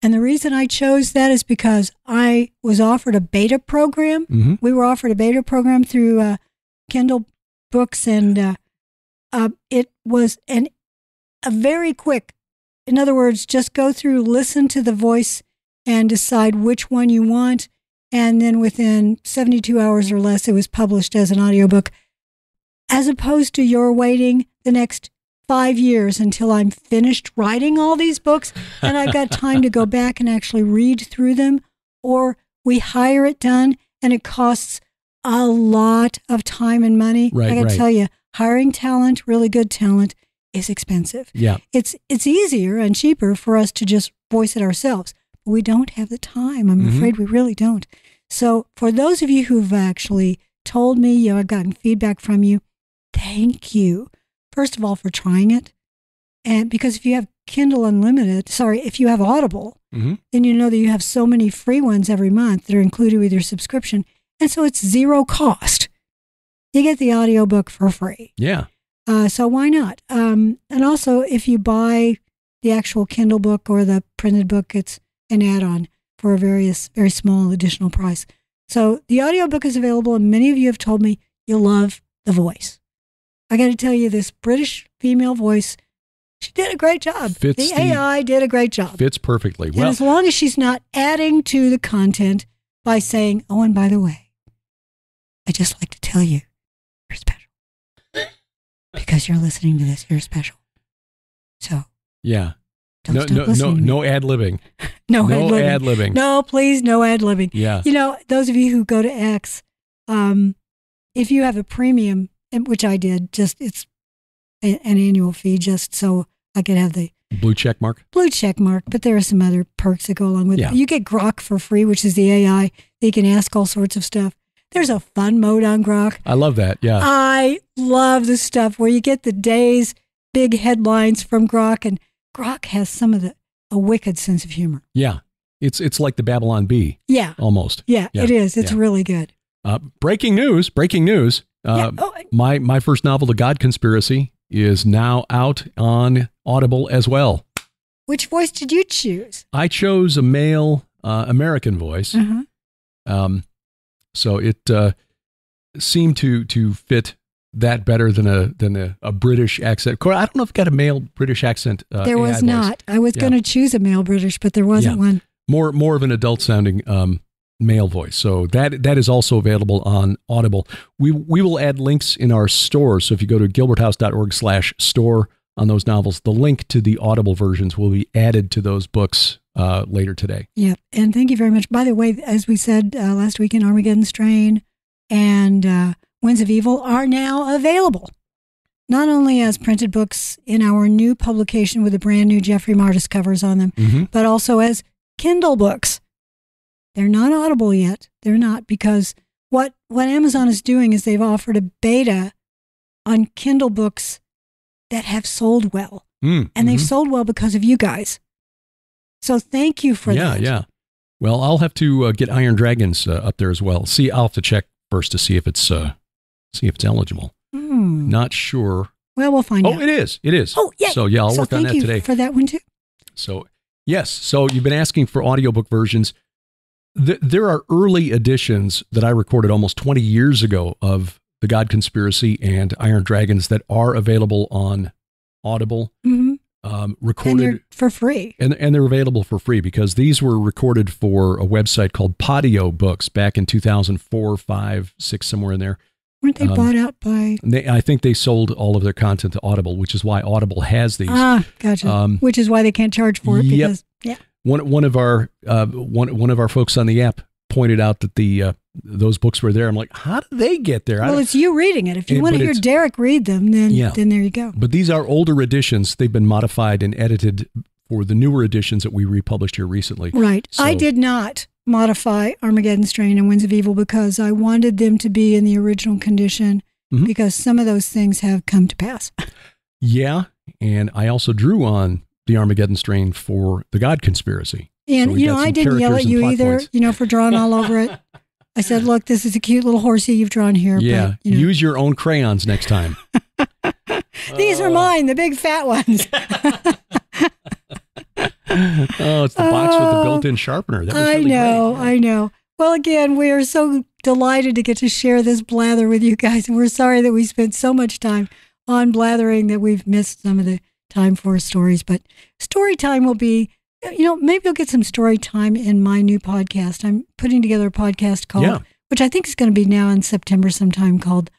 And the reason I chose that is because I was offered a beta program. Mm-hmm. We were offered a beta program through Kindle books, and it was a very quick, in other words, just go through, listen to the voice, and decide which one you want. And then within 72 hours or less, it was published as an audiobook, as opposed to you're waiting the next 5 years until I'm finished writing all these books and I've got time to go back and actually read through them, or we hire it done and it costs a lot of time and money. Right, I got to tell you, hiring talent, really good talent, is expensive. Yeah. It's easier and cheaper for us to just voice it ourselves. But we don't have the time. I'm afraid we really don't. So for those of you who've actually told me, I've gotten feedback from you, thank you. First of all, for trying it. And because if you have Kindle Unlimited, if you have Audible, then you know that you have so many free ones every month that are included with your subscription. And so it's zero cost. You get the audiobook for free. Yeah. So why not? And also, if you buy the actual Kindle book or the printed book, it's an add-on for a very small additional price. So the audiobook is available, and many of you have told me you love the voice. I got to tell you, this British female voice, she did a great job. The AI did a great job. Fits perfectly. And as long as she's not adding to the content by saying, oh, and by the way, I just like to tell you, you're special. Because you're listening to this, you're special. So. Yeah. Don't stop listening. No ad-libbing. No ad-libbing. No, please, no ad-libbing. Yeah. You know, those of you who go to X, if you have a premium, which I did, it's an annual fee just so I could have the blue check mark. But there are some other perks that go along with it. You get Grok for free, which is the AI that you can ask all sorts of stuff. There's a fun mode on Grok. I love that. Yeah. I love the stuff where you get the day's big headlines from Grok, and Grok has some of a wicked sense of humor. Yeah. It's like the Babylon Bee. Yeah. Almost. Yeah. It is. It's really good. Breaking news. My first novel, The God Conspiracy, is now out on Audible as well. Which voice did you choose? I chose a male American voice. So it seemed to fit that better than a British accent. I don't know if it got a male British accent. There was AI not. voice. I was going to choose a male British, but there wasn't one. More of an adult sounding male voice. So that is also available on Audible. We will add links in our store. So if you go to gilberthouse.org/store on those novels, the link to the Audible versions will be added to those books later today. Yeah. And thank you very much. By the way, as we said last week, in Armageddon Strain and Winds of Evil are now available, not only as printed books in our new publication with the brand new Jeffrey Martis covers on them, but also as Kindle books. They're not Audible yet. They're not, because what Amazon is doing is they've offered a beta on Kindle books that have sold well. And they've sold well because of you guys. So thank you for that. Yeah. Well, I'll have to get Iron Dragons up there as well. I'll have to check first to see if it's eligible. Not sure. Well, we'll find out. Oh, it is. It is. Oh, yeah. So I'll work on that today. Thank you for that one too. So yes. So you've been asking for audiobook versions. There are early editions that I recorded almost 20 years ago of The God Conspiracy and Iron Dragons that are available on Audible, recorded and for free. And they're available for free because these were recorded for a website called P.I.D books back in 2004, 5, 6, somewhere in there. Weren't they bought out by? I think they sold all of their content to Audible, which is why Audible has these. Ah, gotcha. Which is why they can't charge for it. Because, One of our folks on the app pointed out that those books were there. I'm like, how did they get there? Well, it's you reading it. If you want to hear Derek read them, then there you go. But these are older editions. They've been modified and edited for the newer editions that we republished here recently. Right. So, I did not modify Armageddon Strain and Winds of Evil because I wanted them to be in the original condition because some of those things have come to pass. Yeah, and I also drew on the Armageddon Strain for the God Conspiracy. And, so I didn't yell at you either, for drawing all over it. I said, look, this is a cute little horsey you've drawn here. Yeah, but, use your own crayons next time. These are mine, the big fat ones. Oh, it's the box with the built-in sharpener. That was really great. I know. Well, again, we are so delighted to get to share this blather with you guys, and we're sorry that we spent so much time on blathering that we've missed some of the time for stories. But story time will be, maybe you'll get some story time in my new podcast. I'm putting together a podcast called, which I think is going to be now in September sometime, called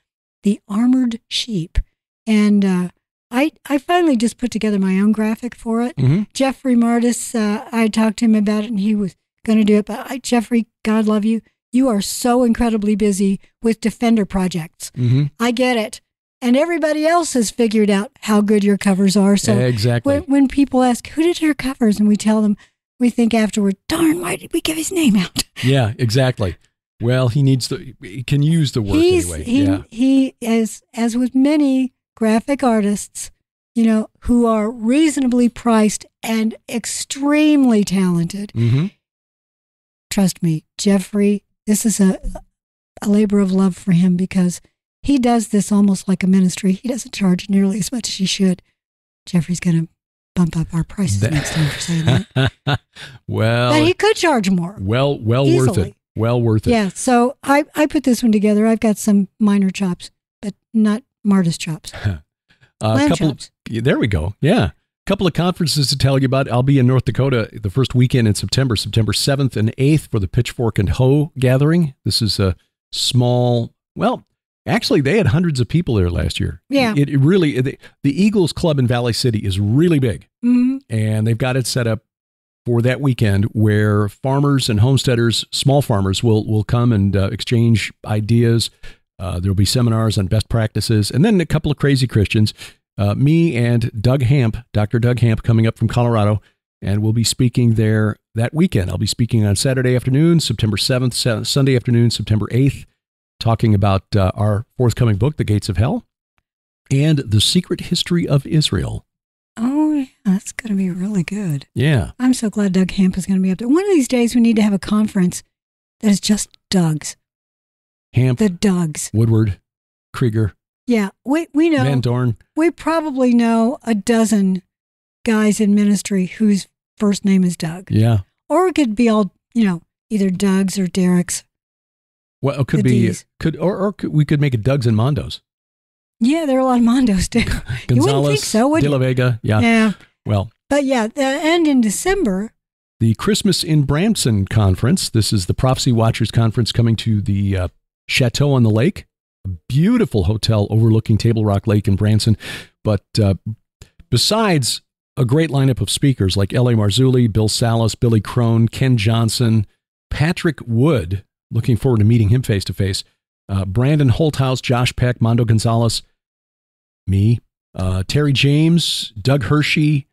The Armored Sheep. And I finally just put together my own graphic for it. Jeffrey Martis, I talked to him about it, and he was going to do it. But Jeffrey, God love you. You are so incredibly busy with Defender projects. I get it. And everybody else has figured out how good your covers are. So exactly. When people ask, who did your covers? And we tell them, we think afterward, darn, why did we give his name out? Yeah, exactly. Well, he can use the work anyway. He is, as with many graphic artists, who are reasonably priced and extremely talented. Trust me, Jeffrey, this is a labor of love for him because he does this almost like a ministry. He doesn't charge nearly as much as he should. Jeffrey's going to bump up our prices next time for saying that. Well, but he could charge more. Well worth it. Well worth it. Yeah. So I put this one together. I've got some minor chops, but not Martis chops. Chops. There we go. Yeah. A couple of conferences to tell you about. I'll be in North Dakota the first weekend in September 7th and 8th for the Pitchfork and Hoe gathering. This is a small, actually, they had hundreds of people there last year. Yeah. It really, the Eagles Club in Valley City is really big. And they've got it set up for that weekend where farmers and homesteaders, small farmers, will come and exchange ideas. There'll be seminars on best practices. And then a couple of crazy Christians, me and Doug Hamp, Dr. Doug Hamp, coming up from Colorado, and we'll be speaking there that weekend. I'll be speaking on Saturday afternoon, September 7th, Sunday afternoon, September 8th. Talking about our forthcoming book, The Gates of Hell, and The Secret History of Israel. Oh, yeah, that's going to be really good. Yeah. I'm so glad Doug Hamp is going to be up there. One of these days, we need to have a conference that is just Doug's. Hamp. The Dougs. Woodward. Krieger. Yeah, we know. Van Dorn. We probably know a dozen guys in ministry whose first name is Doug. Yeah. Or it could be all, either Doug's or Derek's. Well, it could be, we could make it Doug's and Mondo's. Yeah, there are a lot of Mondo's too. Gonzalez, you wouldn't think so, would De La you? Vega, yeah. Yeah. Well. But yeah, and in December. The Christmas in Branson Conference. This is the Prophecy Watchers Conference coming to the Chateau on the Lake, a beautiful hotel overlooking Table Rock Lake in Branson. But besides a great lineup of speakers like L.A. Marzulli, Bill Salas, Billy Crone, Ken Johnson, Patrick Wood, looking forward to meeting him face to face. Brandon Holthouse, Josh Peck, Mondo Gonzalez, me, Terry James, Doug Hershey,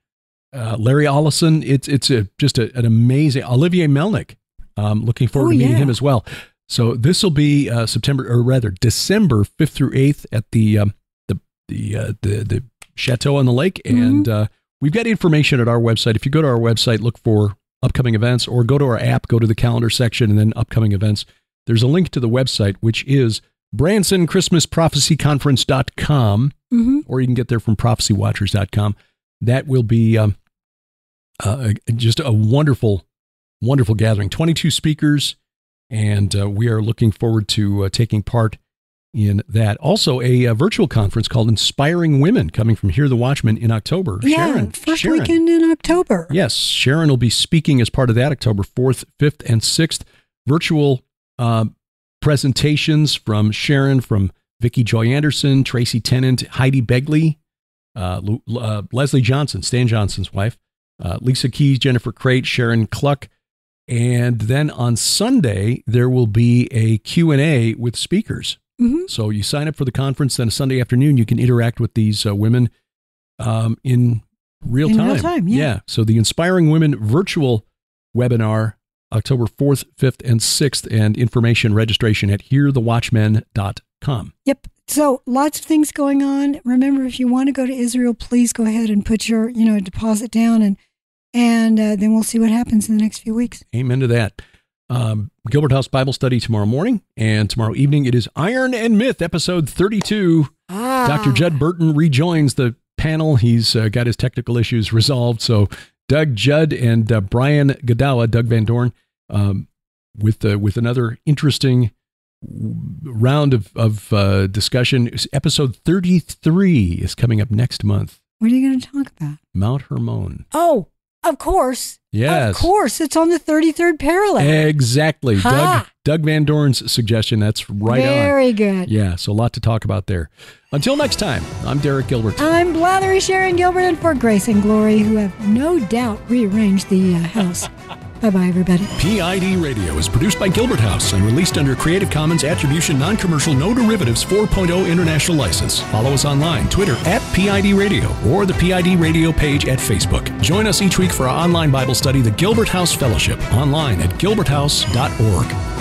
Larry Ollison. It's just an amazing Olivier Melnick. Looking forward to meeting him as well. So this will be December 5th through 8th at the Chateau on the Lake, and we've got information at our website. If you go to our website, look for upcoming events, or go to our app, go to the calendar section, and then upcoming events. There's a link to the website, which is BransonChristmasProphecyConference.com, or you can get there from prophecywatchers.com. That will be just a wonderful, wonderful gathering. 22 speakers, and we are looking forward to taking part in that. Also, a virtual conference called Inspiring Women coming from Hear the Watchman in October. Yeah, first weekend in October. Yes, Sharon will be speaking as part of that, October 4th, 5th, and 6th. Virtual presentations from Sharon, from Vicki Joy Anderson, Tracy Tennant, Heidi Begley, Leslie Johnson, Stan Johnson's wife, Lisa Keys, Jennifer Crate, Sharon Cluck. And then on Sunday, there will be a Q&A with speakers. So you sign up for the conference, then a Sunday afternoon, you can interact with these women in real time. Yeah. So the Inspiring Women virtual webinar October 4th, 5th, and 6th, and information registration at hearthewatchmen.com. Yep. So lots of things going on. Remember, if you want to go to Israel, please go ahead and put your, deposit down, and then we'll see what happens in the next few weeks. Amen to that. Gilbert House Bible study tomorrow morning, and tomorrow evening it is Iron and Myth, episode 32. Dr. Judd Burton rejoins the panel. He's got his technical issues resolved. So Doug Judd and Brian Godawa, Doug Van Dorn, with another interesting round of discussion. Episode 33 is coming up next month. What are you going to talk about? Mount Hermon. Oh, of course. Yes. Of course. It's on the 33rd parallel. Exactly. Doug Van Dorn's suggestion. That's right on. Very good. Yeah, so a lot to talk about there. Until next time, I'm Derek Gilbert. I'm Blattery Sharon Gilbert, and for Grace and Glory, who have no doubt rearranged the house. Bye-bye, everybody. P.I.D. Radio is produced by Gilbert House and released under Creative Commons Attribution Non-Commercial No Derivatives 4.0 International License. Follow us online, Twitter @P.I.D. Radio, or the P.I.D. Radio page at Facebook. Join us each week for our online Bible study, the Gilbert House Fellowship, online at gilberthouse.org.